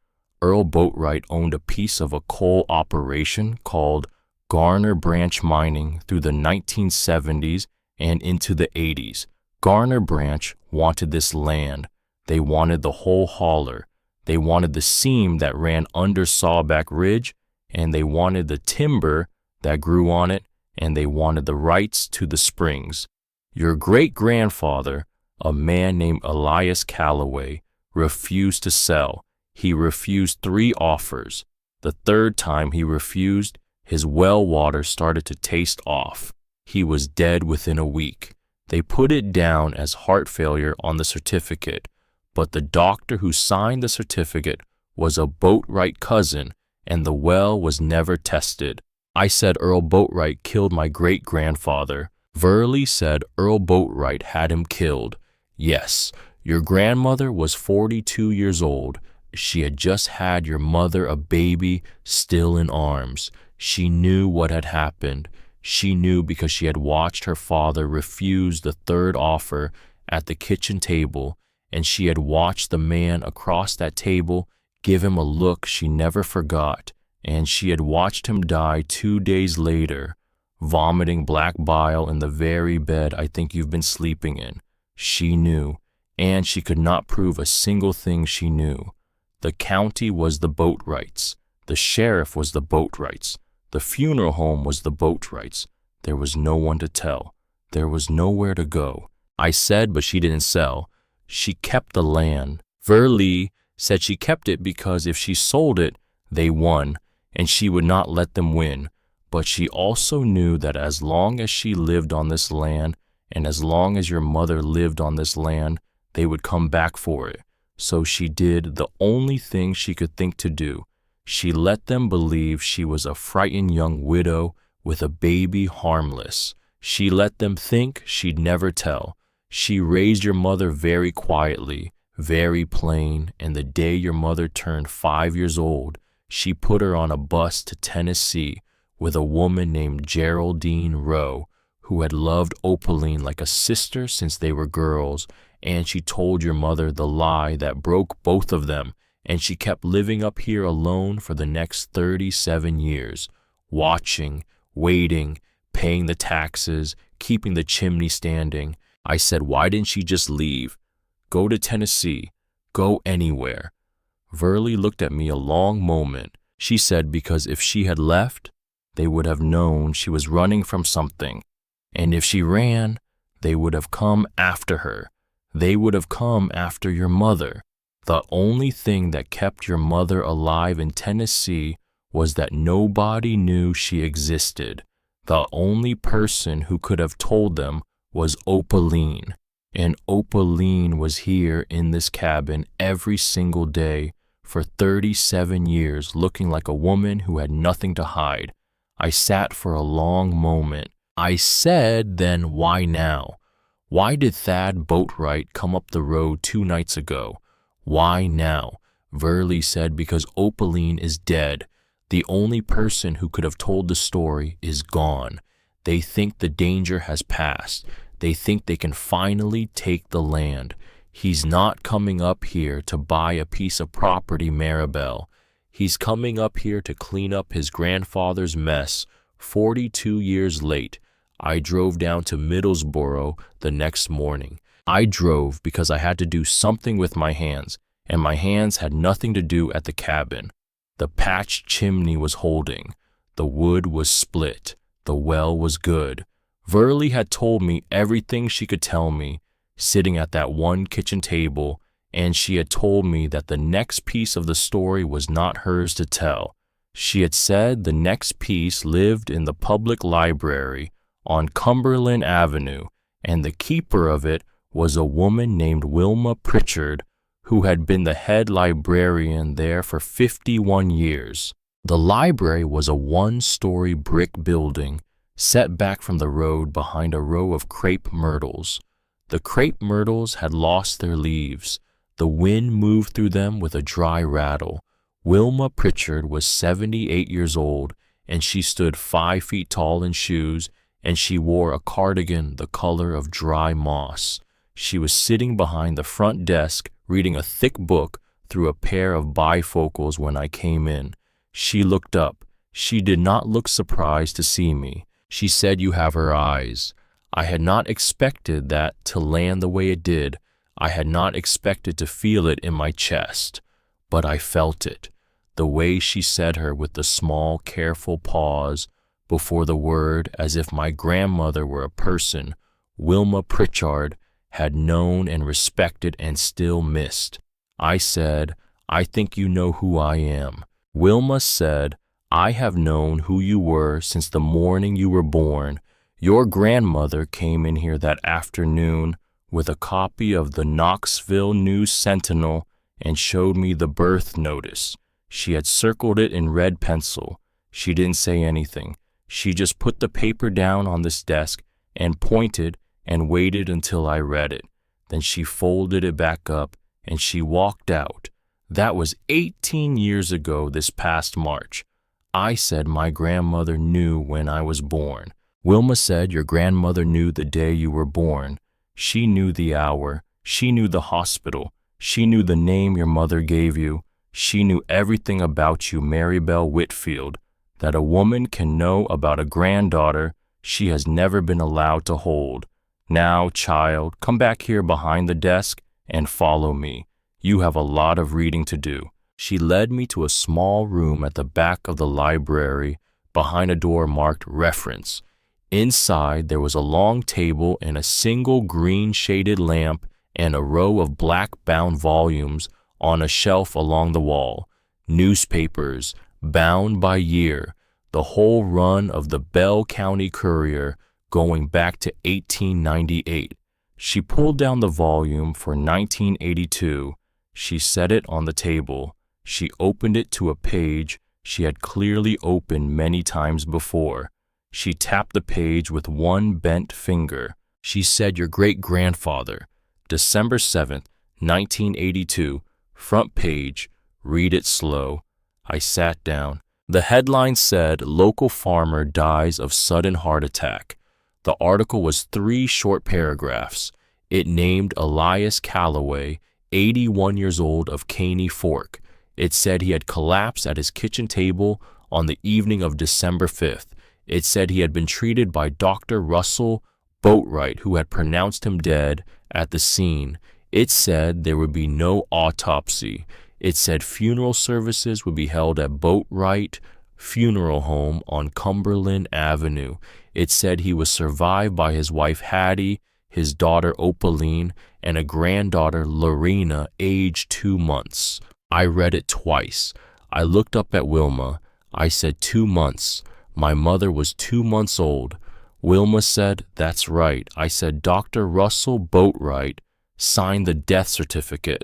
Earl Boatwright owned a piece of a coal operation called Garner Branch Mining through the 1970s and into the 80s. Garner Branch wanted this land. They wanted the whole hauler. They wanted the seam that ran under Sawback Ridge, and they wanted the timber that grew on it, and they wanted the rights to the springs. Your great-grandfather, a man named Elias Calloway, refused to sell. He refused 3 offers. The 3rd time he refused, his well water started to taste off. He was dead within a week. They put it down as heart failure on the certificate, but the doctor who signed the certificate was a Boatwright cousin, and the well was never tested. I said Earl Boatwright killed my great-grandfather. Verlie said Earl Boatwright had him killed. Yes, your grandmother was 42 years old. She had just had your mother a baby still in arms. She knew what had happened. She knew because she had watched her father refuse the third offer at the kitchen table, and she had watched the man across that table give him a look she never forgot, and she had watched him die 2 days later, vomiting black bile in the very bed I think you've been sleeping in. She knew, and she could not prove a single thing she knew. The county was the boat rights. The sheriff was the boat rights. The funeral home was the boat rights. There was no one to tell. There was nowhere to go. I said, but she didn't sell. She kept the land. Verlee said she kept it because if she sold it, they won, and she would not let them win. But she also knew that as long as she lived on this land, and as long as your mother lived on this land, they would come back for it. So she did the only thing she could think to do. She let them believe she was a frightened young widow with a baby harmless. She let them think she'd never tell. She raised your mother very quietly, very plain, and the day your mother turned 5 years old, she put her on a bus to Tennessee with a woman named Geraldine Rowe, who had loved Opaline like a sister since they were girls, and she told your mother the lie that broke both of them, and she kept living up here alone for the next 37 years, watching, waiting, paying the taxes, keeping the chimney standing. I said, why didn't she just leave? Go to Tennessee. Go anywhere. Verlee looked at me a long moment. She said because if she had left, they would have known she was running from something. And if she ran, they would have come after her. They would have come after your mother. The only thing that kept your mother alive in Tennessee was that nobody knew she existed. The only person who could have told them was Opaline. And Opaline was here in this cabin every single day for 37 years, looking like a woman who had nothing to hide. I sat for a long moment. I said, then why now? Why did Thad Boatwright come up the road 2 nights ago? Why now? Verlee said, because Opaline is dead. The only person who could have told the story is gone. They think the danger has passed. They think they can finally take the land. He's not coming up here to buy a piece of property, Maribel. He's coming up here to clean up his grandfather's mess, 42 years late. I drove down to Middlesboro the next morning. I drove because I had to do something with my hands, and my hands had nothing to do at the cabin. The patched chimney was holding. The wood was split. The well was good. Verlee had told me everything she could tell me, sitting at that one kitchen table, and she had told me that the next piece of the story was not hers to tell. She had said the next piece lived in the public library on Cumberland Avenue, and the keeper of it was a woman named Wilma Pritchard, who had been the head librarian there for 51 years. The library was a 1-story brick building set back from the road behind a row of crepe myrtles. The crepe myrtles had lost their leaves. The wind moved through them with a dry rattle. Wilma Pritchard was 78 years old, and she stood 5 feet tall in shoes, and she wore a cardigan the color of dry moss. She was sitting behind the front desk reading a thick book through a pair of bifocals when I came in. She looked up. She did not look surprised to see me. She said, "You have her eyes." I had not expected that to land the way it did. I had not expected to feel it in my chest, but I felt it. The way she said her with the small, careful pause before the word, as if my grandmother were a person Wilma Pritchard had known and respected and still missed. I said, "I think you know who I am." Wilma said, "I have known who you were since the morning you were born. Your grandmother came in here that afternoon with a copy of the Knoxville News Sentinel and showed me the birth notice. She had circled it in red pencil. She didn't say anything. She just put the paper down on this desk and pointed and waited until I read it. Then she folded it back up and she walked out. That was 18 years ago this past March. I said my grandmother knew when I was born. Wilma said your grandmother knew the day you were born. She knew the hour. She knew the hospital. She knew the name your mother gave you. She knew everything about you, Maribel Whitfield, that a woman can know about a granddaughter she has never been allowed to hold. Now, child, come back here behind the desk and follow me. You have a lot of reading to do. She led me to a small room at the back of the library behind a door marked Reference. Inside, there was a long table and a single green-shaded lamp and a row of black-bound volumes on a shelf along the wall. Newspapers, bound by year, the whole run of the Bell County Courier going back to 1898. She pulled down the volume for 1982. She set it on the table. She opened it to a page she had clearly opened many times before. She tapped the page with one bent finger. She said, your great-grandfather, December 7th, 1982, front page, read it slow. I sat down. The headline said, local farmer dies of sudden heart attack. The article was 3 short paragraphs. It named Elias Calloway, 81 years old, of Caney Fork. It said he had collapsed at his kitchen table on the evening of December 5th. It said he had been treated by Dr. Russell Boatwright, who had pronounced him dead at the scene. It said there would be no autopsy. It said funeral services would be held at Boatwright Funeral Home on Cumberland Avenue. It said he was survived by his wife Hattie, his daughter Opaline, and a granddaughter Lorena, aged 2 months. I read it twice. I looked up at Wilma. I said 2 months. My mother was 2 months old. Wilma said, that's right. I said, Dr. Russell Boatwright signed the death certificate.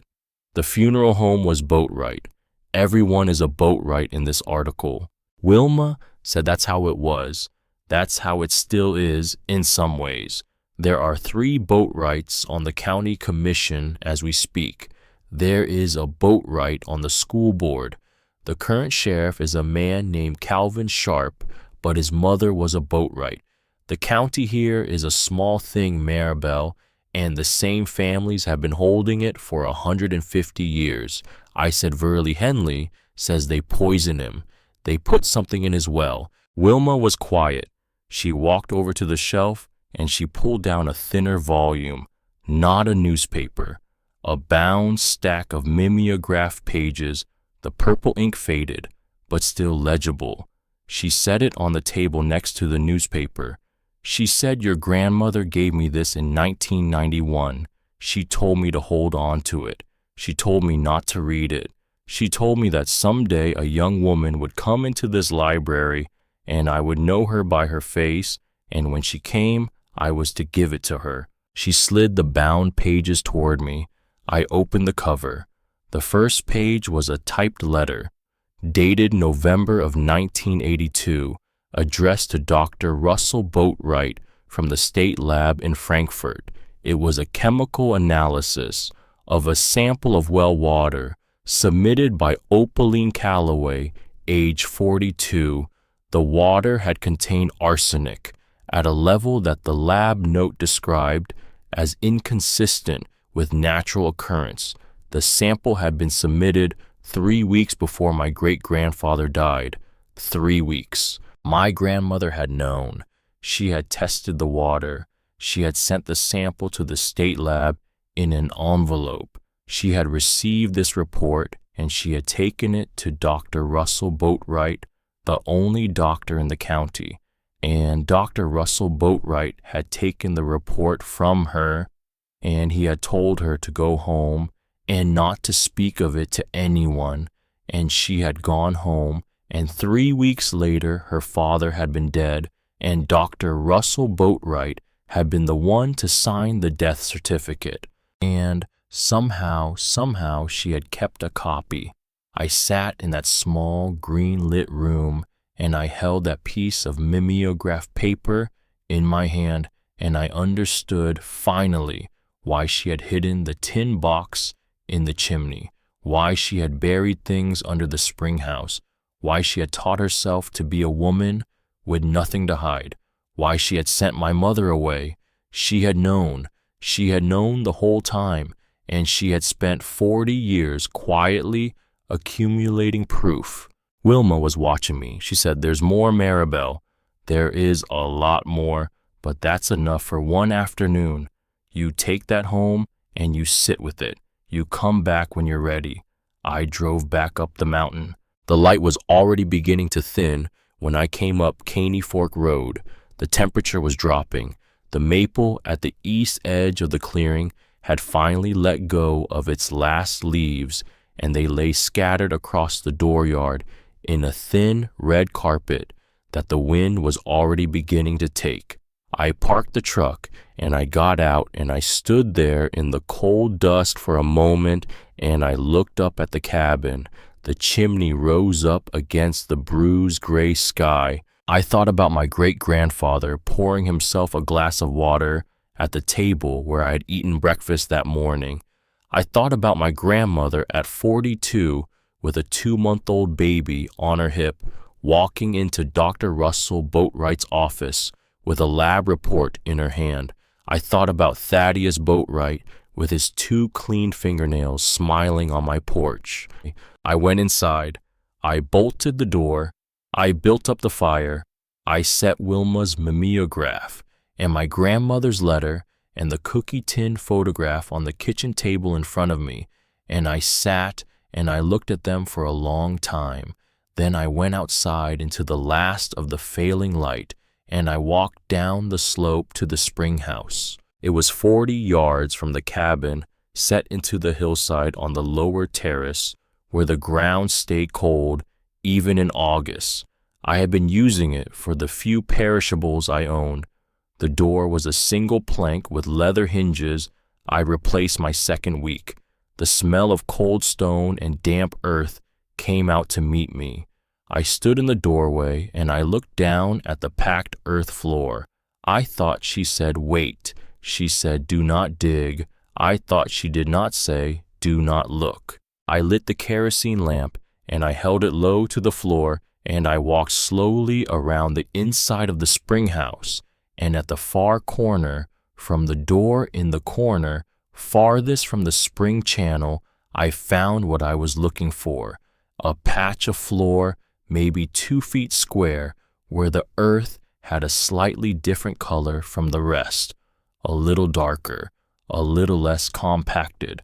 The funeral home was Boatwright. Everyone is a Boatwright in this article. Wilma said that's how it was. That's how it still is in some ways. There are 3 Boatwrights on the county commission as we speak. There is a Boatwright on the school board. The current sheriff is a man named Calvin Sharp, but his mother was a Boatwright. The county here is a small thing, Maribel, and the same families have been holding it for 150 years. I said Verley Henley says they poison him. They put something in his well. Wilma was quiet. She walked over to the shelf and she pulled down a thinner volume, not a newspaper, a bound stack of mimeograph pages. The purple ink faded, but still legible. She set it on the table next to the newspaper. She said your grandmother gave me this in 1991. She told me to hold on to it. She told me not to read it. She told me that someday a young woman would come into this library and I would know her by her face, and when she came, I was to give it to her. She slid the bound pages toward me. I opened the cover. The first page was a typed letter, dated November of 1982, addressed to Dr. Russell Boatwright from the state lab in Frankfurt. It was a chemical analysis of a sample of well water submitted by Opaline Calloway, age 42. The water had contained arsenic at a level that the lab note described as inconsistent with natural occurrence. The sample had been submitted 3 weeks before my great-grandfather died. 3 weeks. My grandmother had known. She had tested the water. She had sent the sample to the state lab in an envelope. She had received this report and she had taken it to Dr. Russell Boatwright, the only doctor in the county. And Dr. Russell Boatwright had taken the report from her and he had told her to go home and not to speak of it to anyone. And she had gone home, and 3 weeks later her father had been dead, and Dr. Russell Boatwright had been the one to sign the death certificate. And somehow she had kept a copy. I sat in that small green-lit room, and I held that piece of mimeograph paper in my hand, and I understood finally why she had hidden the tin box in the chimney, why she had buried things under the spring house, why she had taught herself to be a woman with nothing to hide, why she had sent my mother away. She had known the whole time, and she had spent 40 years quietly accumulating proof. Wilma was watching me. She said, "There's more, Maribel. There is a lot more, but that's enough for one afternoon. You take that home and you sit with it. You come back when you're ready." I drove back up the mountain. The light was already beginning to thin when I came up Caney Fork Road. The temperature was dropping. The maple at the east edge of the clearing had finally let go of its last leaves, and they lay scattered across the dooryard in a thin red carpet that the wind was already beginning to take. I parked the truck and I got out and I stood there in the cold dust for a moment, and I looked up at the cabin. The chimney rose up against the bruised gray sky. I thought about my great-grandfather pouring himself a glass of water at the table where I had eaten breakfast that morning. I thought about my grandmother at 42 with a 2-month-old baby on her hip, walking into Dr. Russell Boatwright's office with a lab report in her hand. I thought about Thaddeus Boatwright with his 2 clean fingernails smiling on my porch. I went inside. I bolted the door. I built up the fire. I set Wilma's mimeograph and my grandmother's letter and the cookie tin photograph on the kitchen table in front of me, and I sat and I looked at them for a long time. Then I went outside into the last of the failing light, and I walked down the slope to the spring house. It was 40 yards from the cabin set into the hillside on the lower terrace where the ground stayed cold even in August. I had been using it for the few perishables I owned. The door was a single plank with leather hinges I replaced my second week. The smell of cold stone and damp earth came out to meet me. I stood in the doorway and I looked down at the packed earth floor. I thought she said, "Wait." She said, "Do not dig." I thought she did not say, "Do not look." I lit the kerosene lamp and I held it low to the floor, and I walked slowly around the inside of the spring house, and at the far corner, from the door in the corner, farthest from the spring channel, I found what I was looking for, a patch of floor maybe 2 feet square, where the earth had a slightly different color from the rest, a little darker, a little less compacted,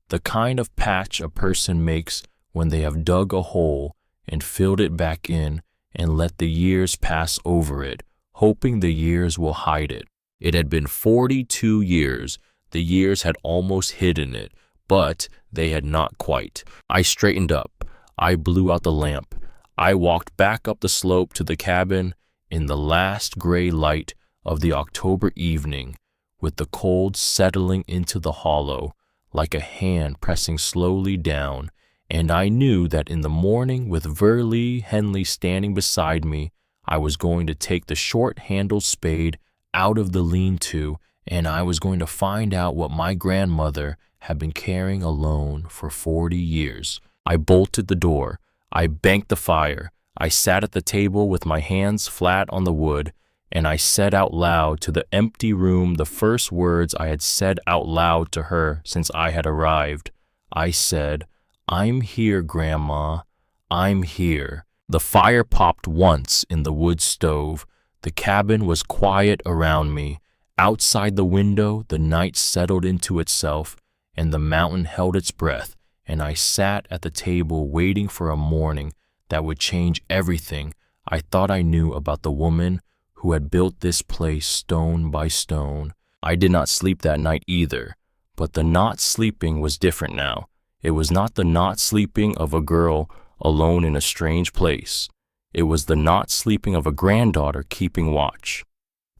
the kind of patch a person makes when they have dug a hole and filled it back in and let the years pass over it, hoping the years will hide it. It had been 42 years. The years had almost hidden it, but they had not quite. I straightened up. I blew out the lamp. I walked back up the slope to the cabin in the last gray light of the October evening, with the cold settling into the hollow like a hand pressing slowly down, and I knew that in the morning, with Verlee Henley standing beside me, I was going to take the short-handled spade out of the lean-to, and I was going to find out what my grandmother had been carrying alone for 40 years. I bolted the door. I banked the fire. I sat at the table with my hands flat on the wood, and I said out loud to the empty room the first words I had said out loud to her since I had arrived. I said, "I'm here, Grandma. I'm here." The fire popped once in the wood stove. The cabin was quiet around me. Outside the window, the night settled into itself, and the mountain held its breath, and I sat at the table waiting for a morning that would change everything I thought I knew about the woman who had built this place stone by stone. I did not sleep that night either, but the not sleeping was different now. It was not the not sleeping of a girl alone in a strange place. It was the not sleeping of a granddaughter keeping watch.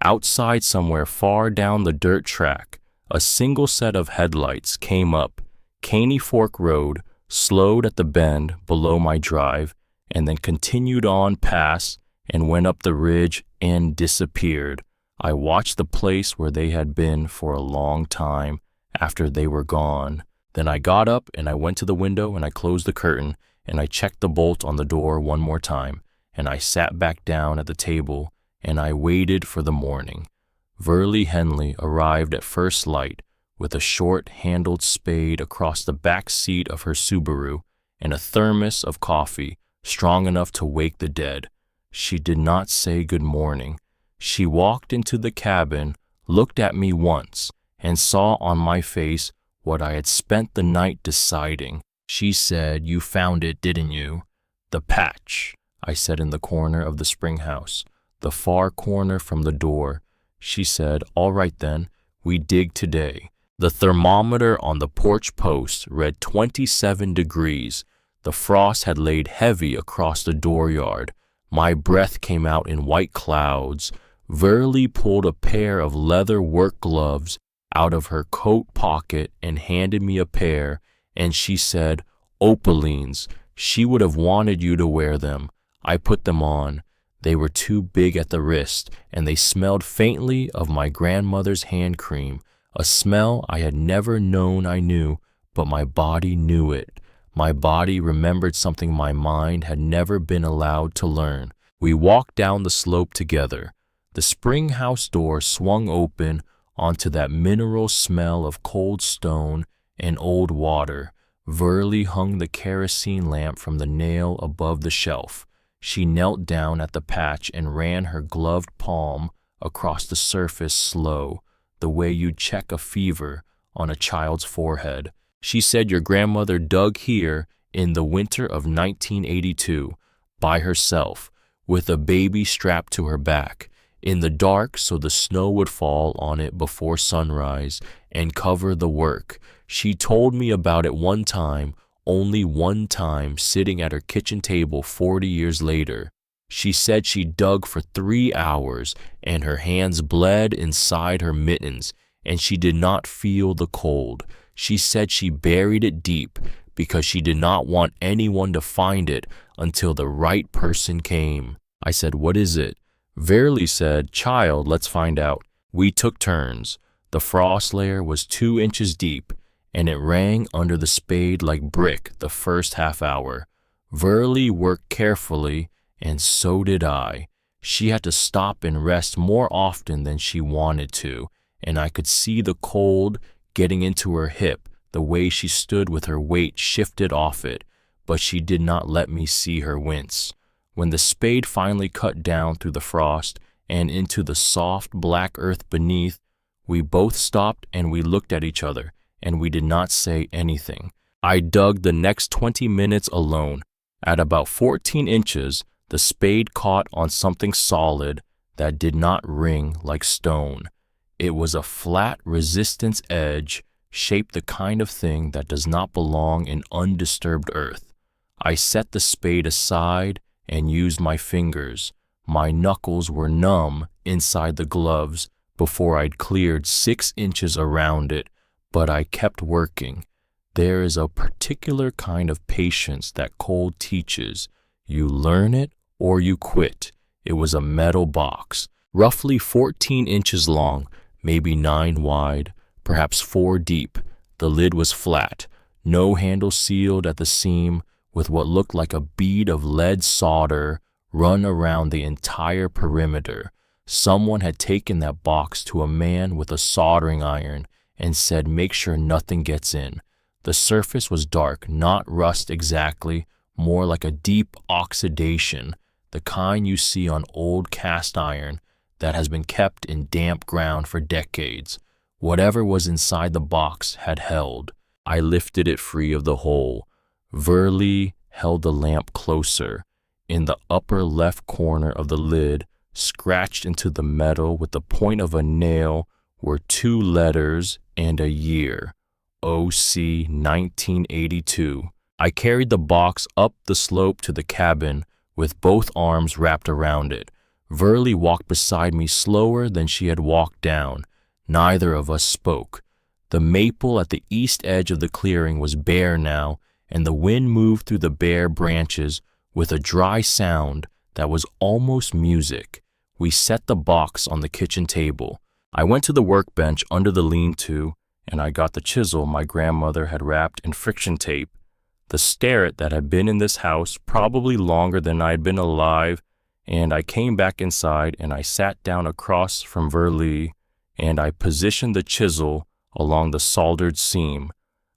Outside, somewhere far down the dirt track, a single set of headlights came up Caney Fork Road, slowed at the bend below my drive, and then continued on past and went up the ridge and disappeared. I watched the place where they had been for a long time after they were gone. Then I got up and I went to the window and I closed the curtain and I checked the bolt on the door one more time, and I sat back down at the table and I waited for the morning. Verley Henley arrived at first light with a short-handled spade across the back seat of her Subaru and a thermos of coffee strong enough to wake the dead. She did not say good morning. She walked into the cabin, looked at me once, and saw on my face what I had spent the night deciding. She said, "You found it, didn't you?" "The patch," I said, in the corner of the spring house, the far corner from the door. She said, "All right then, we dig today." The thermometer on the porch post read 27 degrees. The frost had laid heavy across the dooryard. My breath came out in white clouds. Verley pulled a pair of leather work gloves out of her coat pocket and handed me a pair, and she said, "Opalines. She would have wanted you to wear them." I put them on. They were too big at the wrist, and they smelled faintly of my grandmother's hand cream, a smell I had never known I knew, but my body knew it. My body remembered something my mind had never been allowed to learn. We walked down the slope together. The spring house door swung open onto that mineral smell of cold stone and old water. Verley hung the kerosene lamp from the nail above the shelf. She knelt down at the patch and ran her gloved palm across the surface slow, the way you'd check a fever on a child's forehead. She said your grandmother dug here in the winter of 1982, by herself, with a baby strapped to her back, in the dark so the snow would fall on it before sunrise and cover the work. She told me about it one time, only one time, sitting at her kitchen table 40 years later. She said she dug for 3 hours and her hands bled inside her mittens, and she did not feel the cold. She said she buried it deep because she did not want anyone to find it until the right person came. I said, "What is it?" Verley said, "Child, let's find out." We took turns. The frost layer was 2 inches deep, and it rang under the spade like brick the first half hour. Verley worked carefully, and so did I. She had to stop and rest more often than she wanted to, and I could see the cold getting into her hip the way she stood with her weight shifted off it, but she did not let me see her wince. When the spade finally cut down through the frost and into the soft black earth beneath, we both stopped and we looked at each other, and we did not say anything. I dug the next 20 minutes alone. At about 14 inches, the spade caught on something solid that did not ring like stone. It was a flat resistance edge, shaped the kind of thing that does not belong in undisturbed earth. I set the spade aside and used my fingers. My knuckles were numb inside the gloves before I'd cleared 6 inches around it, but I kept working. There is a particular kind of patience that cold teaches. You learn it or you quit. It was a metal box, roughly 14 inches long, maybe 9 wide, perhaps 4 deep. The lid was flat, no handle sealed at the seam, with what looked like a bead of lead solder run around the entire perimeter. Someone had taken that box to a man with a soldering iron and said, "Make sure nothing gets in." The surface was dark, not rust exactly, more like a deep oxidation, the kind you see on old cast iron that has been kept in damp ground for decades. Whatever was inside the box had held. I lifted it free of the hole. Verley held the lamp closer. In the upper left corner of the lid, scratched into the metal with the point of a nail, were 2 letters and a year. OC 1982. I carried the box up the slope to the cabin with both arms wrapped around it. Verley walked beside me slower than she had walked down. Neither of us spoke. The maple at the east edge of the clearing was bare now, and the wind moved through the bare branches with a dry sound that was almost music. We set the box on the kitchen table. I went to the workbench under the lean-to, and I got the chisel my grandmother had wrapped in friction tape. The starret that had been in this house probably longer than I had been alive and I came back inside and I sat down across from Verlee and I positioned the chisel along the soldered seam.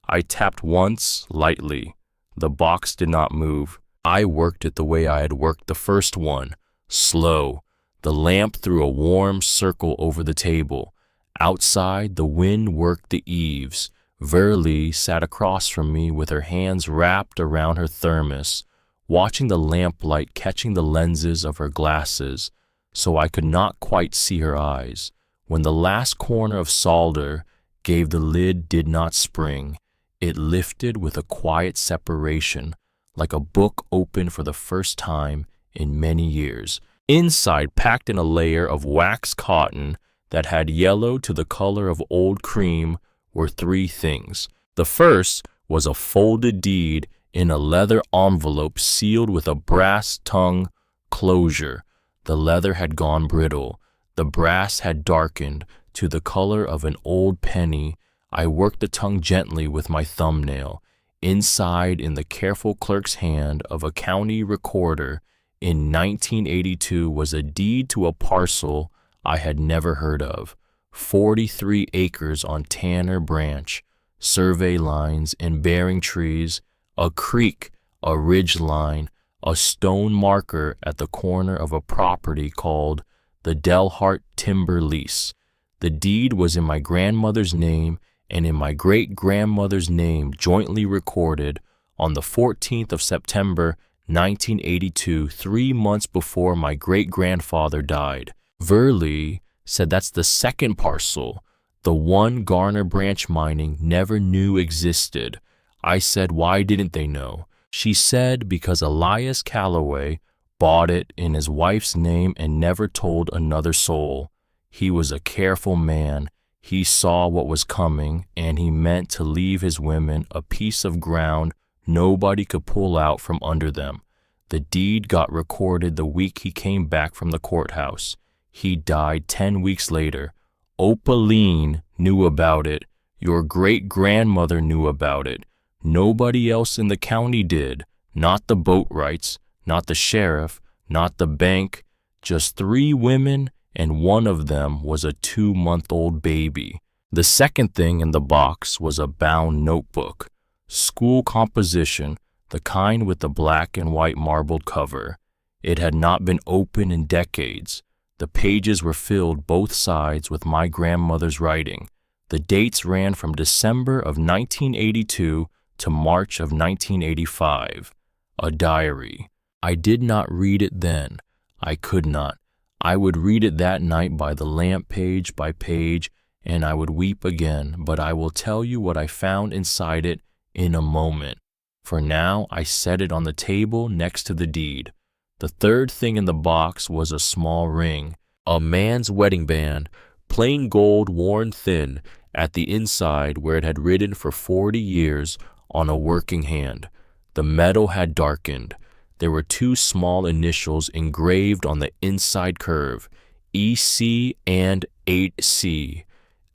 I tapped once, lightly. The box did not move. I worked it the way I had worked the first one, slow. The lamp threw a warm circle over the table. Outside, the wind worked the eaves. Verlee sat across from me with her hands wrapped around her thermos, watching the lamplight catching the lenses of her glasses, so I could not quite see her eyes. When the last corner of solder gave, the lid did not spring. It lifted with a quiet separation, like a book opened for the first time in many years. Inside, packed in a layer of wax cotton that had yellowed to the color of old cream, were three things. The first was a folded deed in a leather envelope sealed with a brass tongue closure. The leather had gone brittle. The brass had darkened to the color of an old penny. I worked the tongue gently with my thumbnail. Inside, in the careful clerk's hand of a county recorder in 1982, was a deed to a parcel I had never heard of. 43 acres on Tanner Branch, survey lines and bearing trees, a creek, a ridge line, a stone marker at the corner of a property called the Delhart Timber Lease. The deed was in my grandmother's name and in my great-grandmother's name, jointly recorded on the 14th of September, 1982, 3 months before my great-grandfather died. Verlee said that's the second parcel, the one Garner Branch Mining never knew existed. I said, why didn't they know? She said because Elias Calloway bought it in his wife's name and never told another soul. He was a careful man. He saw what was coming, and he meant to leave his women a piece of ground nobody could pull out from under them. The deed got recorded the week he came back from the courthouse. He died 10 weeks later. Opaline knew about it. Your great-grandmother knew about it. Nobody else in the county did. Not the boatwrights, not the sheriff, not the bank. Just 3 women, and one of them was a 2-month-old baby. The second thing in the box was a bound notebook. School composition, the kind with the black and white marbled cover. It had not been opened in decades. The pages were filled both sides with my grandmother's writing. The dates ran from December of 1982 to March of 1985. A diary. I did not read it then. I could not. I would read it that night by the lamp, page by page, and I would weep again, but I will tell you what I found inside it in a moment. For now, I set it on the table next to the deed. The third thing in the box was a small ring, a man's wedding band, plain gold worn thin at the inside where it had ridden for 40 years on a working hand. The metal had darkened. There were 2 small initials engraved on the inside curve, EC and 8C.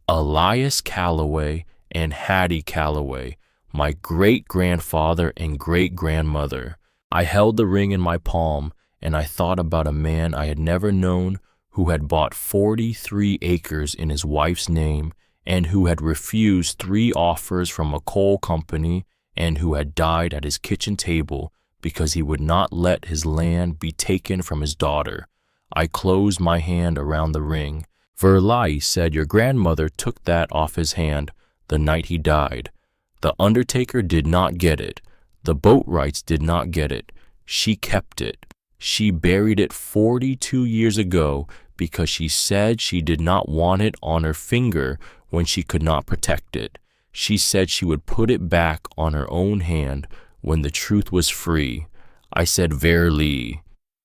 Elias Calloway and Hattie Calloway, my great-grandfather and great-grandmother. I held the ring in my palm, and I thought about a man I had never known who had bought 43 acres in his wife's name and who had refused 3 offers from a coal company and who had died at his kitchen table because he would not let his land be taken from his daughter. I closed my hand around the ring. Verlee said your grandmother took that off his hand the night he died. The undertaker did not get it. The boatwrights did not get it. She kept it. She buried it 42 years ago because she said she did not want it on her finger when she could not protect it. She said she would put it back on her own hand when the truth was free. I said, Verlee,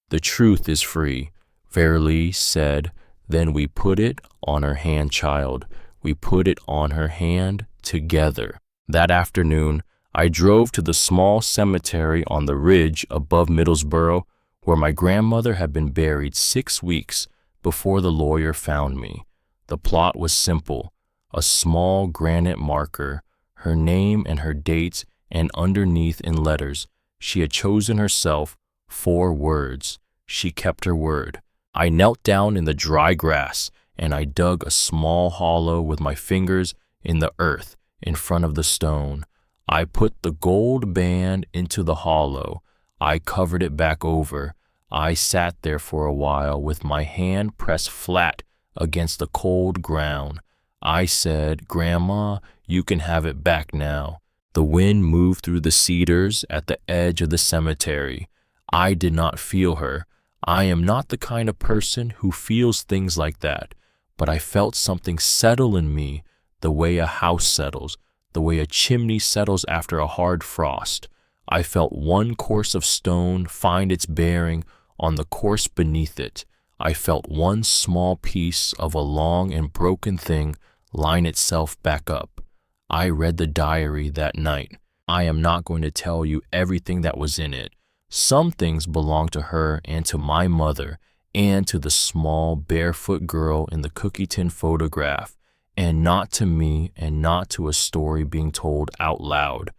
the truth is free. Verlee said, then we put it on her hand, child. We put it on her hand together. That afternoon, I drove to the small cemetery on the ridge above Middlesboro, where my grandmother had been buried 6 weeks before the lawyer found me. The plot was simple: a small granite marker, her name and her dates, and underneath in letters she had chosen herself 4 words: She kept her word. I knelt down in the dry grass and I dug a small hollow with my fingers in the earth in front of the stone. I put the gold band into the hollow. I covered it back over. I sat there for a while with my hand pressed flat against the cold ground. I said, "Grandma, you can have it back now." The wind moved through the cedars at the edge of the cemetery. I did not feel her. I am not the kind of person who feels things like that, but I felt something settle in me the way a house settles, the way a chimney settles after a hard frost. I felt one course of stone find its bearing on the course beneath it. I felt one small piece of a long and broken thing line itself back up. I read the diary that night. I am not going to tell you everything that was in it. Some things belong to her and to my mother and to the small barefoot girl in the cookie tin photograph, and not to me and not to a story being told out loud.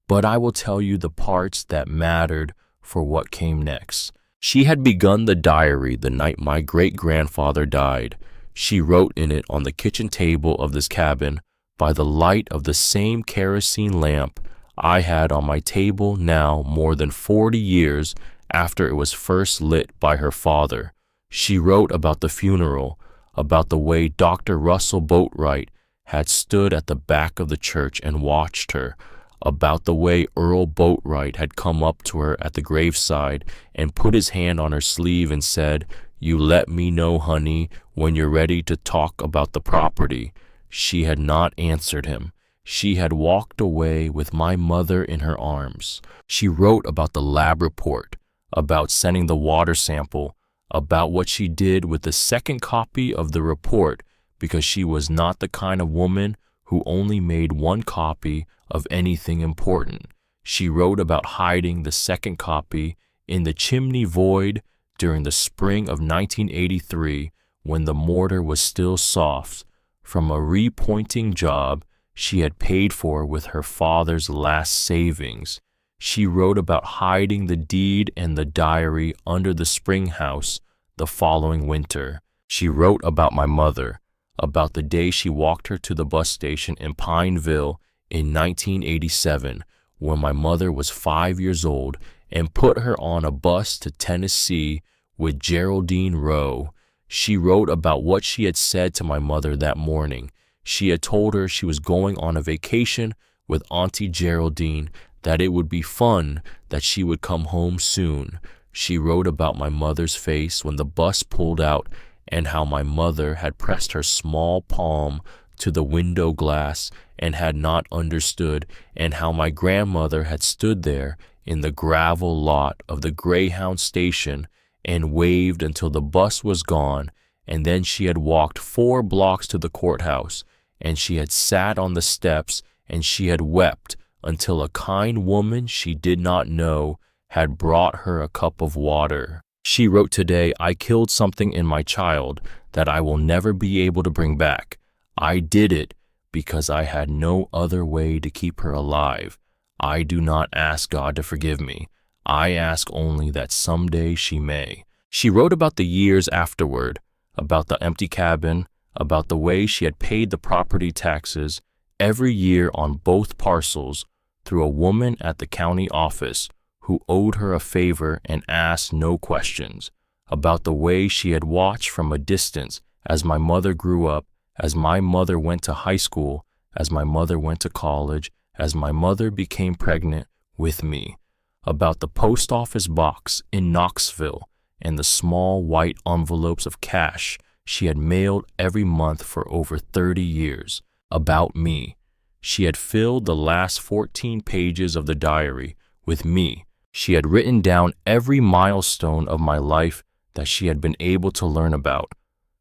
But I will tell you the parts that mattered for what came next. She had begun the diary the night my great-grandfather died. She wrote in it on the kitchen table of this cabin by the light of the same kerosene lamp I had on my table now more than 40 years after it was first lit by her father. She wrote about the funeral, about the way Dr. Russell Boatwright had stood at the back of the church and watched her, about the way Earl Boatwright had come up to her at the graveside and put his hand on her sleeve and said, "You let me know, honey, when you're ready to talk about the property." She had not answered him. She had walked away with my mother in her arms. She wrote about the lab report, about sending the water sample, about what she did with the second copy of the report, because she was not the kind of woman who only made one copy of anything important. She wrote about hiding the second copy in the chimney void during the spring of 1983 when the mortar was still soft, from a repointing job she had paid for with her father's last savings. She wrote about hiding the deed and the diary under the spring house the following winter. She wrote about my mother, about the day she walked her to the bus station in Pineville in 1987 when my mother was 5 years old, and put her on a bus to Tennessee with Geraldine Rowe. She wrote about what she had said to my mother that morning. She had told her she was going on a vacation with Auntie Geraldine, that it would be fun, that she would come home soon. She wrote about my mother's face when the bus pulled out and how my mother had pressed her small palm to the window glass and had not understood, and how my grandmother had stood there in the gravel lot of the Greyhound station and waved until the bus was gone, and then she had walked 4 blocks to the courthouse, and she had sat on the steps and she had wept until a kind woman she did not know had brought her a cup of water. She wrote today, "I killed something in my child that I will never be able to bring back. I did it because I had no other way to keep her alive. I do not ask God to forgive me. I ask only that someday she may." She wrote about the years afterward, about the empty cabin, about the way she had paid the property taxes every year on both parcels through a woman at the county office who owed her a favor and asked no questions, about the way she had watched from a distance as my mother grew up, as my mother went to high school, as my mother went to college, as my mother became pregnant with me, about the post office box in Knoxville and the small white envelopes of cash she had mailed every month for over 30 years, about me. She had filled the last 14 pages of the diary with me. She had written down every milestone of my life that she had been able to learn about.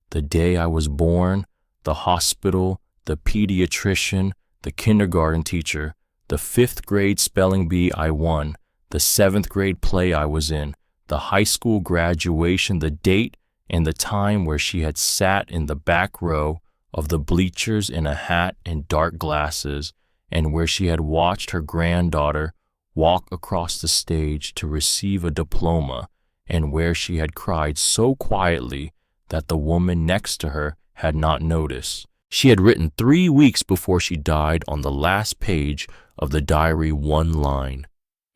The day I was born, the hospital, the pediatrician, the kindergarten teacher, the 5th grade spelling bee I won, the 7th grade play I was in, the high school graduation, the date, and the time where she had sat in the back row of the bleachers in a hat and dark glasses, and where she had watched her granddaughter walk across the stage to receive a diploma, and where she had cried so quietly that the woman next to her had not noticed. She had written 3 weeks before she died on the last page of the diary one line: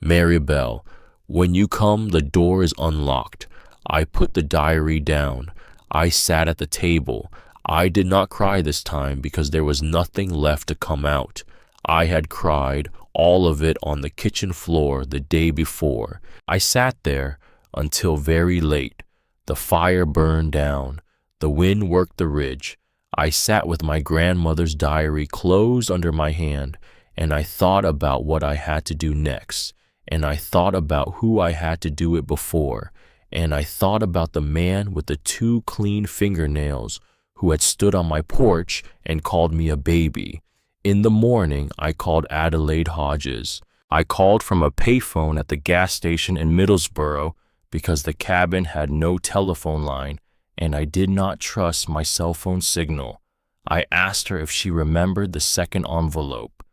"Maribel, when you come, the door is unlocked." I put the diary down. I sat at the table. I did not cry this time because there was nothing left to come out. I had cried all of it on the kitchen floor the day before. I sat there until very late. The fire burned down. The wind worked the ridge. I sat with my grandmother's diary closed under my hand, and I thought about what I had to do next, and I thought about who I had to do it before, and I thought about the man with the 2 clean fingernails who had stood on my porch and called me a baby. In the morning, I called Adelaide Hodges. I called from a payphone at the gas station in Middlesbrough because the cabin had no telephone line, and I did not trust my cell phone signal. I asked her if she remembered the second envelope,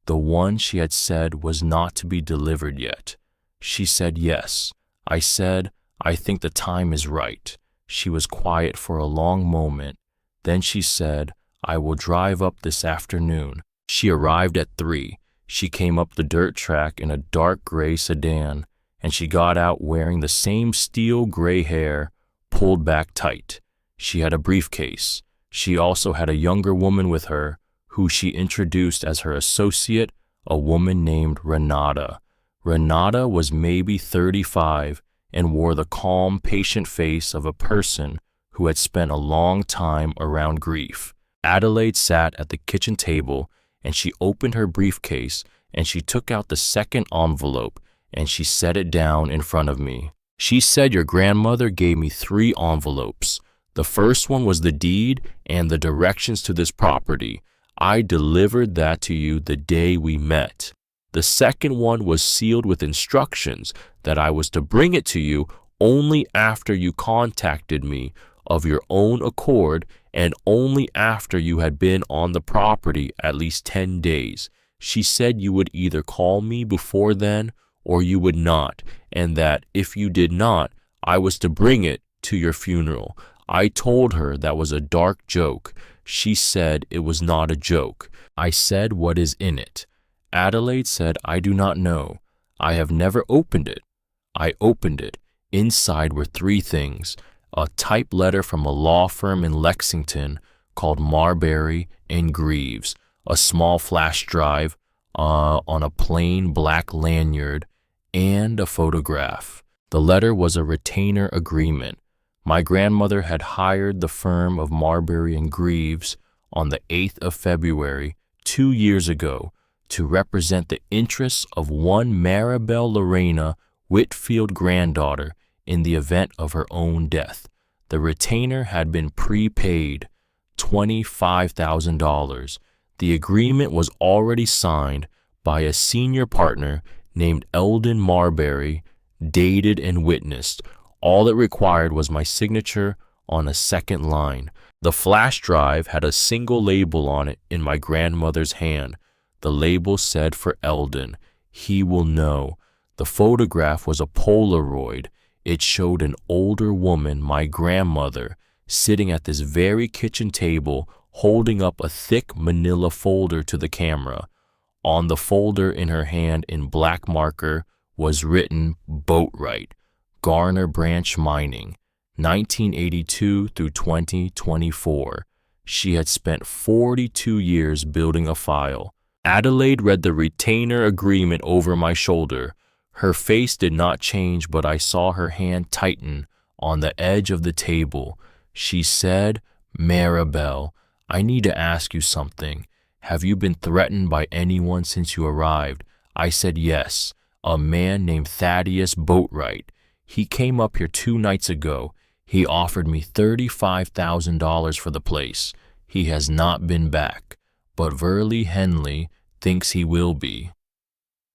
the one she had said was not to be delivered yet. She said yes. I said, "I think the time is right." She was quiet for a long moment. Then she said, "I will drive up this afternoon." She arrived at 3. She came up the dirt track in a dark gray sedan, and she got out wearing the same steel gray hair, pulled back tight. She had a briefcase. She also had a younger woman with her, who she introduced as her associate, a woman named Renata. Renata was maybe 35 and wore the calm, patient face of a person who had spent a long time around grief. Adelaide sat at the kitchen table, and she opened her briefcase, and she took out the second envelope, and she set it down in front of me. She said, "Your grandmother gave me 3 envelopes. The first one was the deed and the directions to this property. I delivered that to you the day we met. The second one was sealed with instructions that I was to bring it to you only after you contacted me of your own accord and only after you had been on the property at least 10 days. She said you would either call me before then or you would not, and that if you did not, I was to bring it to your funeral." I told her that was a dark joke. She said it was not a joke. I said, "What is in it?" Adelaide said, "I do not know. I have never opened it." I opened it. Inside were 3 things: a typed letter from a law firm in Lexington called Marbury and Greaves, a small flash drive on a plain black lanyard, and a photograph. The letter was a retainer agreement. My grandmother had hired the firm of Marbury and Greaves on the 8th of February 2 years ago to represent the interests of one Maribel Lorena Whitfield granddaughter in the event of her own death. The retainer had been prepaid, $25,000. The agreement was already signed by a senior partner named Eldon Marbury, dated and witnessed. All it required was my signature on a second line. The flash drive had a single label on it in my grandmother's hand. The label said for Eldon, "He will know." The photograph was a Polaroid. It showed an older woman, my grandmother, sitting at this very kitchen table holding up a thick manila folder to the camera. On the folder in her hand in black marker was written "Boatwright, Garner Branch Mining, 1982 through 2024. She had spent 42 years building a file. Adelaide read the retainer agreement over my shoulder. Her face did not change, but I saw her hand tighten on the edge of the table. She said, "Maribel, I need to ask you something. Have you been threatened by anyone since you arrived?" I said yes. "A man named Thaddeus Boatwright. He came up here 2 nights ago. He offered me $35,000 for the place. He has not been back, but Verley Henley thinks he will be."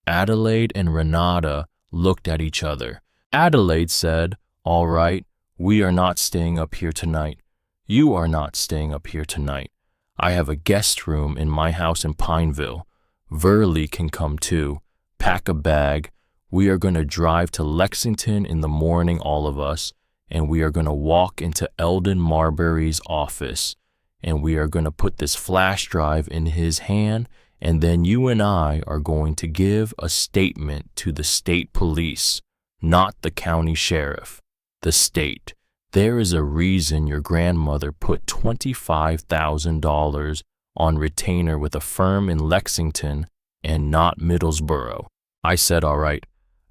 Adelaide and Renata looked at each other. Adelaide said, "All right, we are not staying up here tonight. You are not staying up here tonight. I have a guest room in my house in Pineville. Verley can come too. Pack a bag. We are going to drive to Lexington in the morning, all of us, and we are going to walk into Eldon Marbury's office, and we are going to put this flash drive in his hand, and then you and I are going to give a statement to the state police, not the county sheriff, the state. There is a reason your grandmother put $25,000 on retainer with a firm in Lexington and not Middlesboro. I said, all right.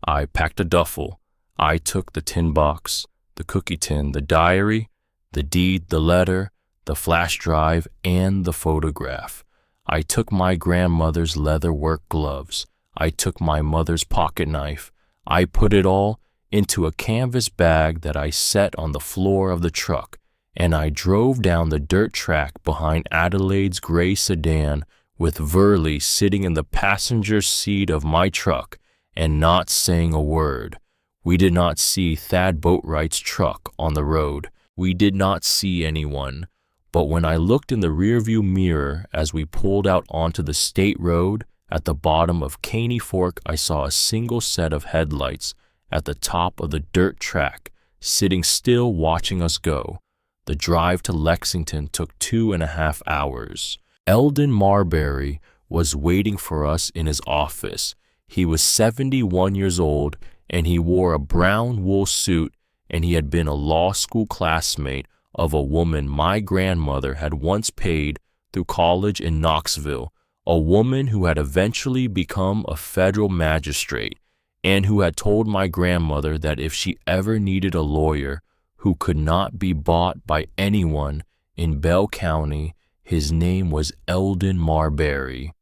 I packed a duffel. I took the tin box, the cookie tin, the diary, the deed, the letter, the flash drive, and the photograph. I took my grandmother's leather work gloves. I took my mother's pocket knife. I put it all into a canvas bag that I set on the floor of the truck, and I drove down the dirt track behind Adelaide's gray sedan with Verley sitting in the passenger seat of my truck and not saying a word. We did not see Thad Boatwright's truck on the road. We did not see anyone. But when I looked in the rearview mirror as we pulled out onto the state road at the bottom of Caney Fork, I saw a single set of headlights at the top of the dirt track, sitting still watching us go. The drive to Lexington took 2.5 hours. Eldon Marbury was waiting for us in his office. He was 71 years old, and he wore a brown wool suit, and he had been a law school classmate of a woman my grandmother had once paid through college in Knoxville, a woman who had eventually become a federal magistrate, and who had told my grandmother that if she ever needed a lawyer who could not be bought by anyone in Bell County, his name was Eldon Marbury.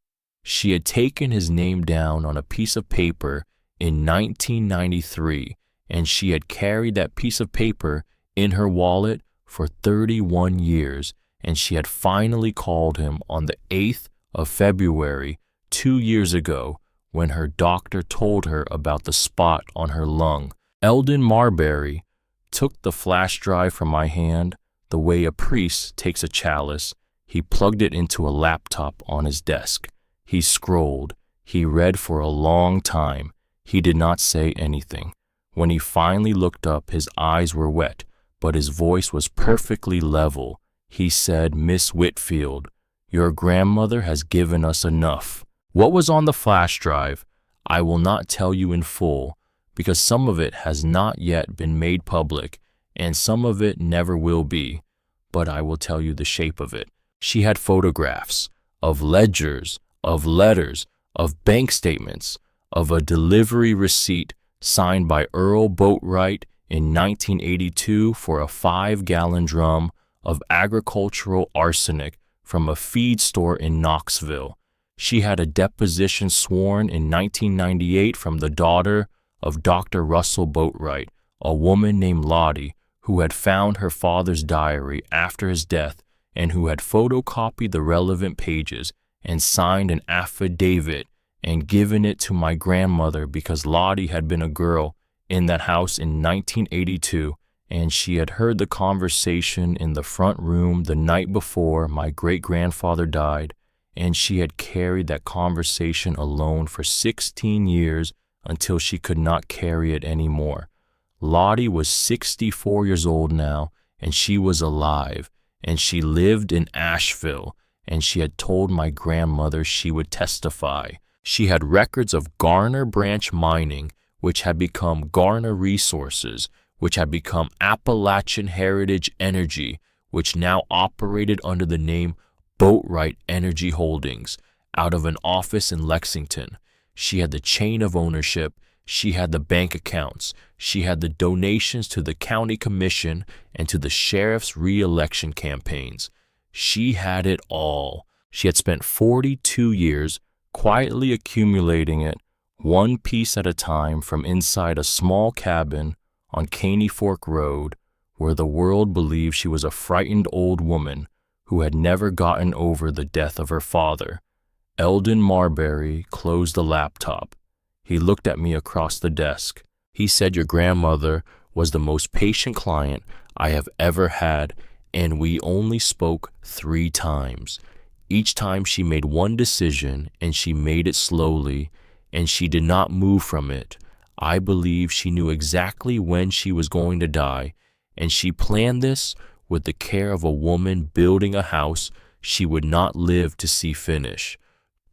She had taken his name down on a piece of paper in 1993, and she had carried that piece of paper in her wallet for 31 years, and she had finally called him on the 8th of February 2 years ago when her doctor told her about the spot on her lung. Eldon Marbury took the flash drive from my hand the way a priest takes a chalice. He plugged it into a laptop on his desk. He scrolled. He read for a long time. He did not say anything. When he finally looked up, his eyes were wet, but his voice was perfectly level. He said, "Miss Whitfield, your grandmother has given us enough." What was on the flash drive, I will not tell you in full, because some of it has not yet been made public, and some of it never will be, but I will tell you the shape of it. She had photographs of ledgers, of letters, of bank statements, of a delivery receipt signed by Earl Boatwright in 1982 for a 5-gallon drum of agricultural arsenic from a feed store in Knoxville. She had a deposition sworn in 1998 from the daughter of Dr. Russell Boatwright, a woman named Lottie, who had found her father's diary after his death and who had photocopied the relevant pages and signed an affidavit and given it to my grandmother because Lottie had been a girl in that house in 1982, and she had heard the conversation in the front room the night before my great-grandfather died, and she had carried that conversation alone for 16 years until she could not carry it anymore. Lottie was 64 years old now, and she was alive, and she lived in Asheville, and she had told my grandmother she would testify. She had records of Garner Branch Mining, which had become Garner Resources, which had become Appalachian Heritage Energy, which now operated under the name Boatwright Energy Holdings, out of an office in Lexington. She had the chain of ownership, she had the bank accounts, she had the donations to the county commission and to the sheriff's re-election campaigns. She had it all. She had spent 42 years quietly accumulating it, one piece at a time, from inside a small cabin on Caney Fork Road, where the world believed she was a frightened old woman who had never gotten over the death of her father. Eldon Marbury closed the laptop. He looked at me across the desk. He said, "Your grandmother was the most patient client I have ever had, and we only spoke 3 times. Each time she made one decision, and she made it slowly, and she did not move from it. I believe she knew exactly when she was going to die, and she planned this with the care of a woman building a house she would not live to see finish.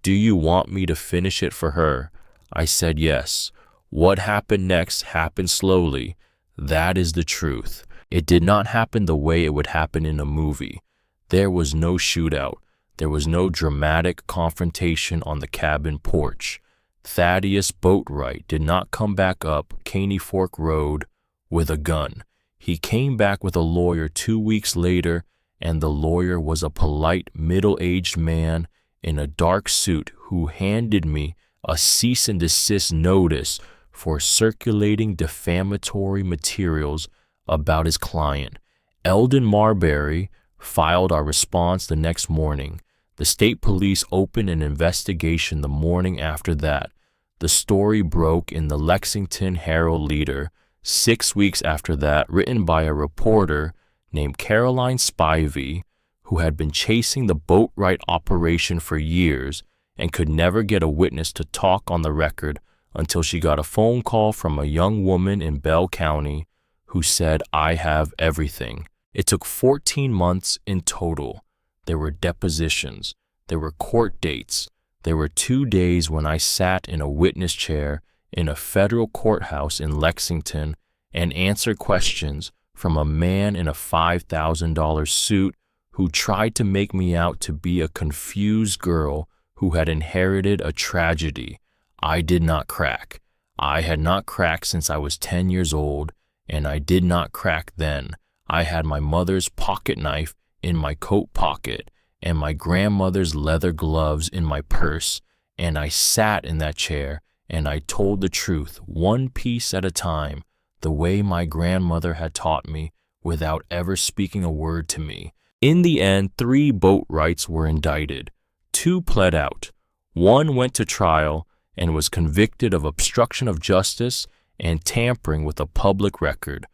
Do you want me to finish it for her? I said yes. What happened next happened slowly. That is the truth. It did not happen the way it would happen in a movie. There was no shootout. There was no dramatic confrontation on the cabin porch. Thaddeus Boatwright did not come back up Caney Fork Road with a gun. He came back with a lawyer 2 weeks later, and the lawyer was a polite, middle-aged man in a dark suit who handed me a cease and desist notice for circulating defamatory materials about his client. Eldon Marbury filed our response the next morning. The state police opened an investigation the morning after that. The story broke in the Lexington Herald-Leader 6 weeks after that, written by a reporter named Caroline Spivey, who had been chasing the Boatwright operation for years and could never get a witness to talk on the record until she got a phone call from a young woman in Bell County who said, "I have everything." It took 14 months in total. There were depositions. There were court dates. There were 2 days when I sat in a witness chair in a federal courthouse in Lexington and answered questions from a man in a $5,000 suit who tried to make me out to be a confused girl who had inherited a tragedy. I did not crack. I had not cracked since I was 10 years old, and I did not crack then. I had my mother's pocket knife in my coat pocket and my grandmother's leather gloves in my purse, and I sat in that chair and I told the truth, one piece at a time, the way my grandmother had taught me, without ever speaking a word to me. In the end, 3 Boatwrights were indicted. 2 pled out. 1 went to trial and was convicted of obstruction of justice and tampering with a public record.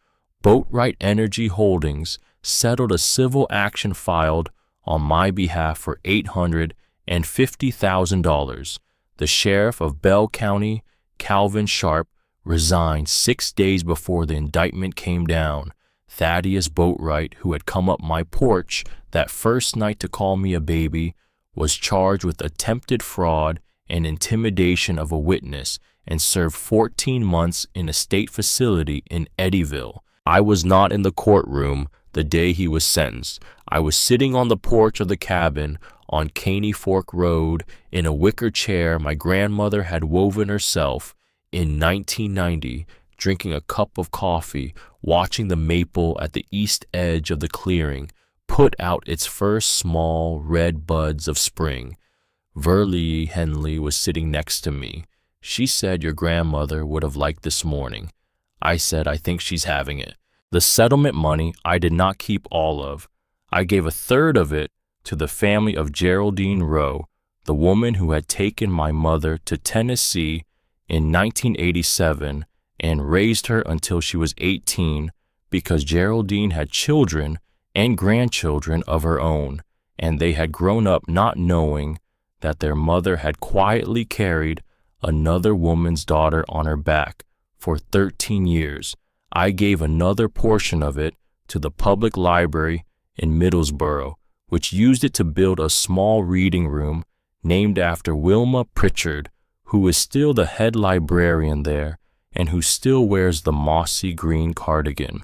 Boatwright Energy Holdings settled a civil action filed on my behalf for $850,000. The sheriff of Bell County, Calvin Sharp, resigned 6 days before the indictment came down. Thaddeus Boatwright, who had come up my porch that first night to call me a baby, was charged with attempted fraud and intimidation of a witness and served 14 months in a state facility in Eddyville. I was not in the courtroom the day he was sentenced. I was sitting on the porch of the cabin on Caney Fork Road in a wicker chair my grandmother had woven herself in 1990, drinking a cup of coffee, watching the maple at the east edge of the clearing put out its first small red buds of spring. Verlie Henley was sitting next to me. She said your grandmother would have liked this morning. I said, I think she's having it. The settlement money I did not keep all of. I gave a third of it to the family of Geraldine Rowe, the woman who had taken my mother to Tennessee in 1987 and raised her until she was 18 because Geraldine had children and grandchildren of her own, and they had grown up not knowing that their mother had quietly carried another woman's daughter on her back for 13 years. I gave another portion of it to the public library in Middlesboro, which used it to build a small reading room named after Wilma Pritchard, who is still the head librarian there and who still wears the mossy green cardigan.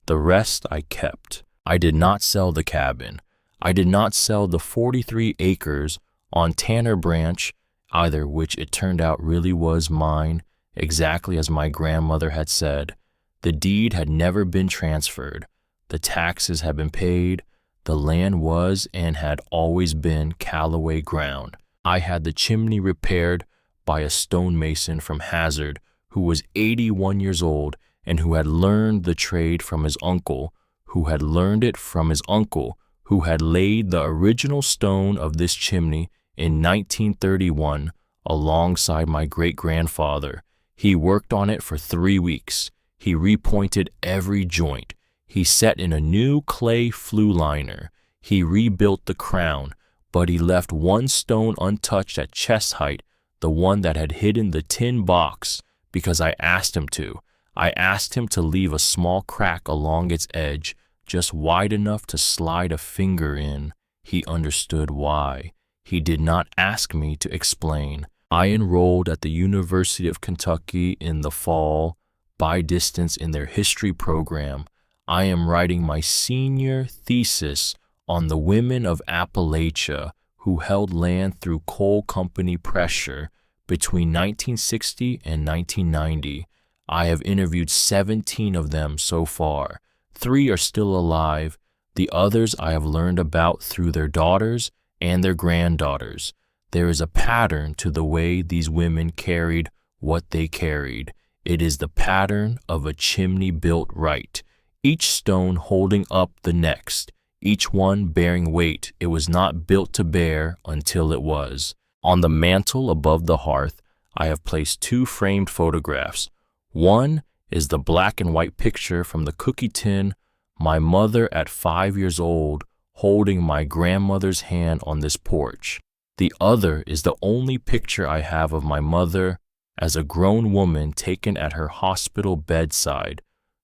The rest I kept. I did not sell the cabin. I did not sell the 43 acres on Tanner Branch, either, which it turned out really was mine, exactly as my grandmother had said. The deed had never been transferred. The taxes had been paid. The land was and had always been Callaway ground. I had the chimney repaired by a stonemason from Hazard who was 81 years old and who had learned the trade from his uncle, who had learned it from his uncle, who had laid the original stone of this chimney in 1931 alongside my great-grandfather. He worked on it for 3 weeks. He repointed every joint. He set in a new clay flue liner. He rebuilt the crown, but he left one stone untouched at chest height, the one that had hidden the tin box, because I asked him to. I asked him to leave a small crack along its edge, just wide enough to slide a finger in. He understood why. He did not ask me to explain. I enrolled at the University of Kentucky in the fall, by distance in their history program. I am writing my senior thesis on the women of Appalachia who held land through coal company pressure between 1960 and 1990. I have interviewed 17 of them so far. 3 are still alive. The others I have learned about through their daughters and their granddaughters. There is a pattern to the way these women carried what they carried. It is the pattern of a chimney built right, each stone holding up the next, each one bearing weight it was not built to bear until it was. On the mantle above the hearth, I have placed 2 framed photographs. One is the black and white picture from the cookie tin, my mother at 5 years old, holding my grandmother's hand on this porch. The other is the only picture I have of my mother as a grown woman taken at her hospital bedside,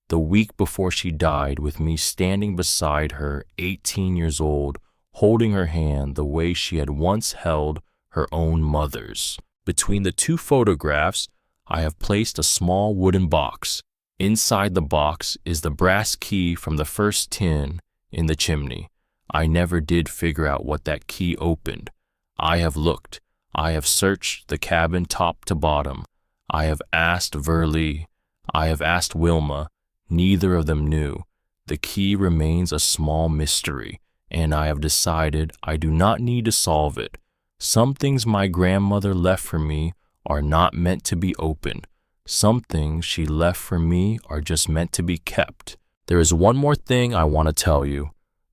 the week before she died, with me standing beside her, 18 years old, holding her hand the way she had once held her own mother's. Between the 2 photographs, I have placed a small wooden box. Inside the box is the brass key from the first tin in the chimney. I never did figure out what that key opened. I have looked. I have searched the cabin top to bottom. I have asked Verlee. I have asked Wilma. Neither of them knew. The key remains a small mystery, and I have decided I do not need to solve it. Some things my grandmother left for me are not meant to be opened. Some things she left for me are just meant to be kept. There is one more thing I want to tell you.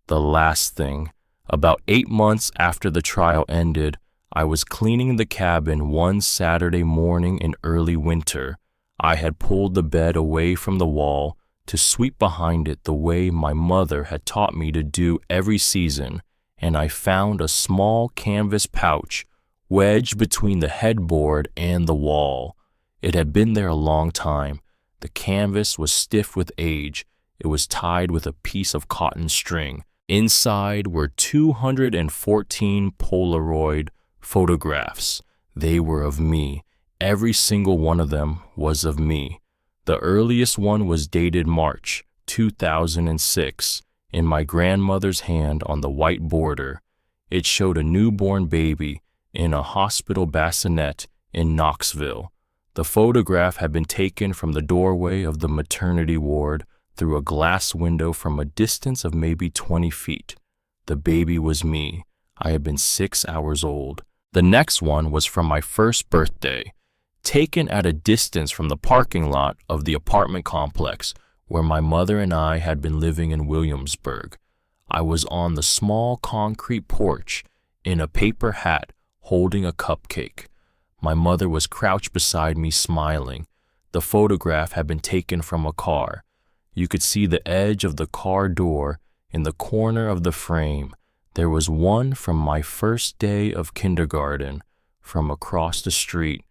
The last thing. About 8 months after the trial ended, I was cleaning the cabin one Saturday morning in early winter. I had pulled the bed away from the wall to sweep behind it the way my mother had taught me to do every season, and I found a small canvas pouch wedged between the headboard and the wall. It had been there a long time. The canvas was stiff with age. It was tied with a piece of cotton string. Inside were 214 Polaroid photographs. They were of me. Every single one of them was of me. The earliest one was dated March 2006, in my grandmother's hand on the white border. It showed a newborn baby in a hospital bassinet in Knoxville. The photograph had been taken from the doorway of the maternity ward through a glass window from a distance of maybe 20 feet. The baby was me. I had been 6 hours old. The next one was from my first birthday, taken at a distance from the parking lot of the apartment complex where my mother and I had been living in Williamsburg. I was on the small concrete porch in a paper hat holding a cupcake. My mother was crouched beside me smiling. The photograph had been taken from a car. You could see the edge of the car door in the corner of the frame. There was one from my first day of kindergarten from across the street.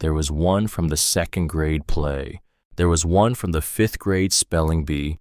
There was one from the 2nd grade play. There was one from the 5th grade spelling bee.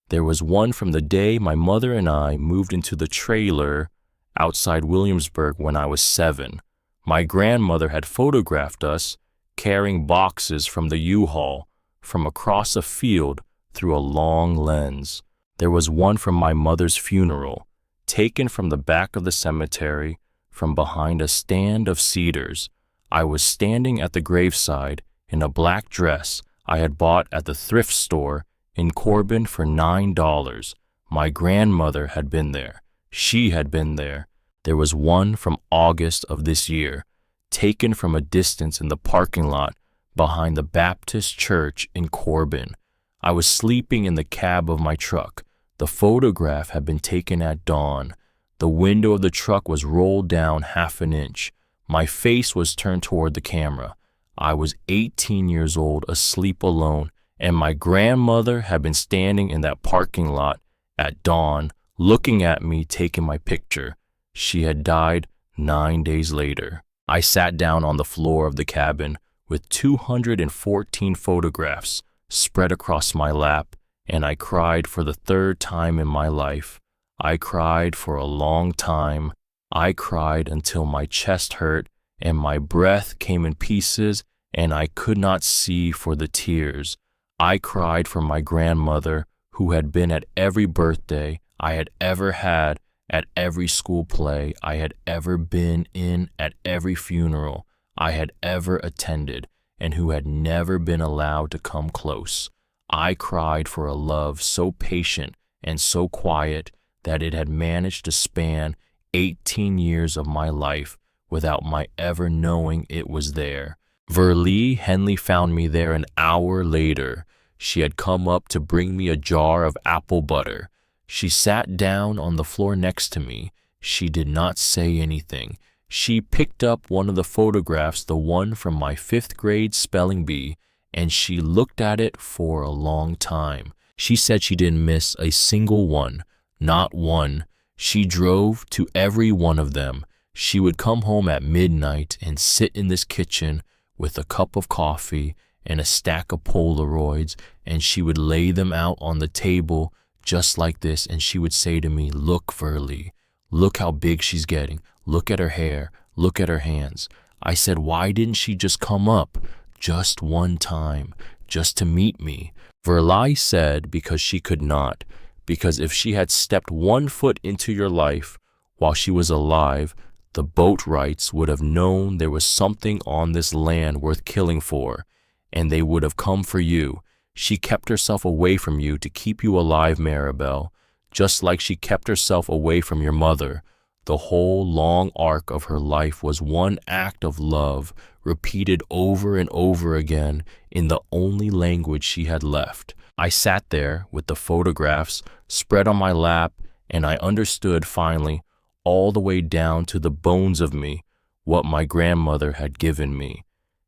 There was one from the day my mother and I moved into the trailer outside Williamsburg when I was 7. My grandmother had photographed us carrying boxes from the U-Haul from across a field through a long lens. There was one from my mother's funeral, taken from the back of the cemetery, from behind a stand of cedars. I was standing at the graveside in a black dress I had bought at the thrift store in Corbin for $9. My grandmother had been there. She had been there. There was one from August of this year, taken from a distance in the parking lot behind the Baptist church in Corbin. I was sleeping in the cab of my truck. The photograph had been taken at dawn. The window of the truck was rolled down half an inch. My face was turned toward the camera. I was 18 years old, asleep alone, and my grandmother had been standing in that parking lot at dawn, looking at me taking my picture. She had died 9 days later. I sat down on the floor of the cabin with 214 photographs spread across my lap, and I cried for the third time in my life. I cried for a long time. I cried until my chest hurt and my breath came in pieces and I could not see for the tears. I cried for my grandmother, who had been at every birthday I had ever had, at every school play I had ever been in, at every funeral I had ever attended, and who had never been allowed to come close. I cried for a love so patient and so quiet that it had managed to span 18 years of my life without my ever knowing it was there. Verlee Henley found me there an hour later. She had come up to bring me a jar of apple butter. She sat down on the floor next to me. She did not say anything. She picked up one of the photographs, the one from my 5th grade spelling bee, and she looked at it for a long time. She said she didn't miss a single one, not one. She drove to every one of them. She would come home at midnight and sit in this kitchen with a cup of coffee and a stack of Polaroids, and she would lay them out on the table just like this, and she would say to me, "Look, Verlee, look how big she's getting. Look at her hair. Look at her hands." I said, "Why didn't she just come up just one time, just to meet me?" Verlee said because she could not, because if she had stepped 1 foot into your life while she was alive, the Boatwrights would have known there was something on this land worth killing for, and they would have come for you. She kept herself away from you to keep you alive, Maribel, just like she kept herself away from your mother. The whole long arc of her life was one act of love, repeated over and over again in the only language she had left. I sat there with the photographs spread on my lap, and I understood finally, all the way down to the bones of me, what my grandmother had given me.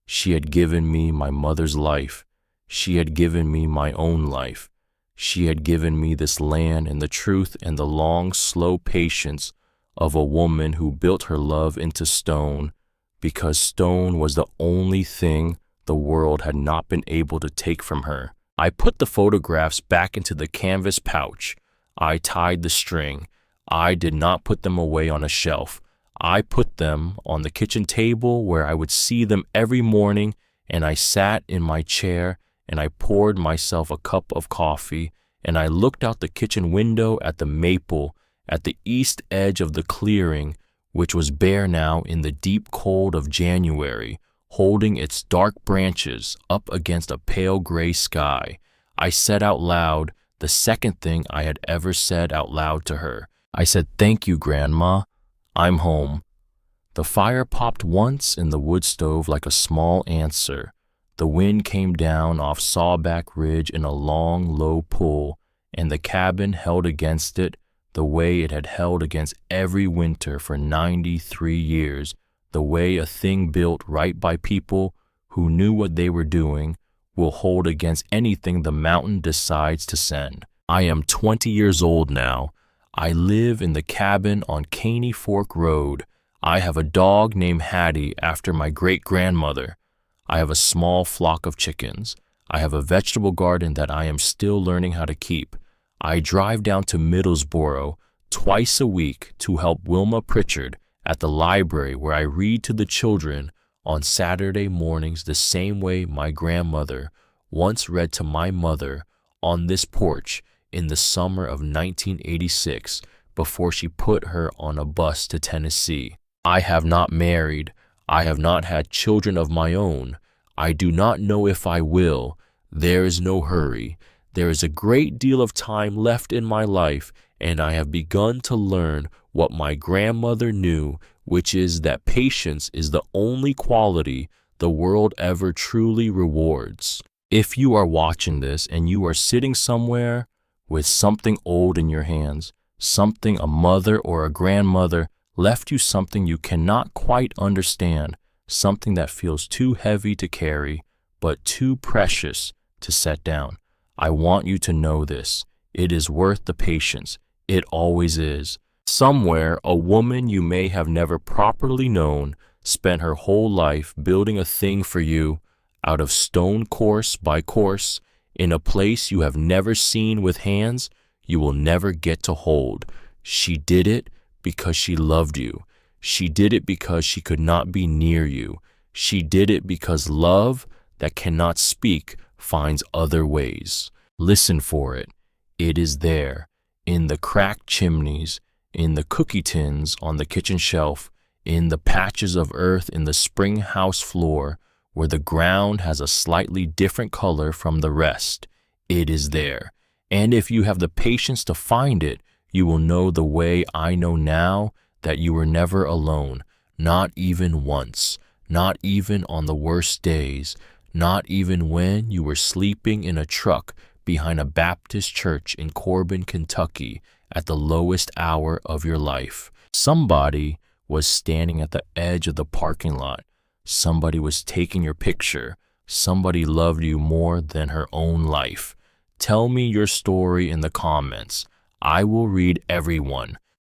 She had given me my mother's life. She had given me my own life. She had given me this land and the truth and the long, slow patience of a woman who built her love into stone, because stone was the only thing the world had not been able to take from her. I put the photographs back into the canvas pouch. I tied the string. I did not put them away on a shelf. I put them on the kitchen table where I would see them every morning, and I sat in my chair and I poured myself a cup of coffee, and I looked out the kitchen window at the maple at the east edge of the clearing, which was bare now in the deep cold of January, holding its dark branches up against a pale gray sky. I said out loud the second thing I had ever said out loud to her. I said, "Thank you, Grandma. I'm home." The fire popped once in the wood stove like a small answer. The wind came down off Sawback Ridge in a long, low pull, and the cabin held against it the way it had held against every winter for 93 years, the way a thing built right by people who knew what they were doing will hold against anything the mountain decides to send. I am 20 years old now. I live in the cabin on Caney Fork Road. I have a dog named Hattie after my great-grandmother. I have a small flock of chickens. I have a vegetable garden that I am still learning how to keep. I drive down to Middlesboro twice a week to help Wilma Pritchard at the library, where I read to the children on Saturday mornings the same way my grandmother once read to my mother on this porch in the summer of 1986 before she put her on a bus to Tennessee. I have not married. I have not had children of my own. I do not know if I will. There is no hurry. There is a great deal of time left in my life, and I have begun to learn what my grandmother knew, which is that patience is the only quality the world ever truly rewards. If you are watching this and you are sitting somewhere with something old in your hands, something a mother or a grandmother left you, something you cannot quite understand, something that feels too heavy to carry, but too precious to set down, I want you to know this. It is worth the patience. It always is. Somewhere, a woman you may have never properly known spent her whole life building a thing for you, out of stone course by course, in a place you have never seen with hands you will never get to hold. She did it because she loved you. She did it because she could not be near you. She did it because love that cannot speak finds other ways. Listen for it. It is there, in the cracked chimneys, in the cookie tins on the kitchen shelf, in the patches of earth in the spring house floor, where the ground has a slightly different color from the rest. It is there. And if you have the patience to find it, you will know the way I know now, that you were never alone, not even once, not even on the worst days, not even when you were sleeping in a truck behind a Baptist church in Corbin, Kentucky, at the lowest hour of your life. Somebody was standing at the edge of the parking lot. Somebody was taking your picture. Somebody loved you more than her own life. Tell me your story in the comments. I will read everyone.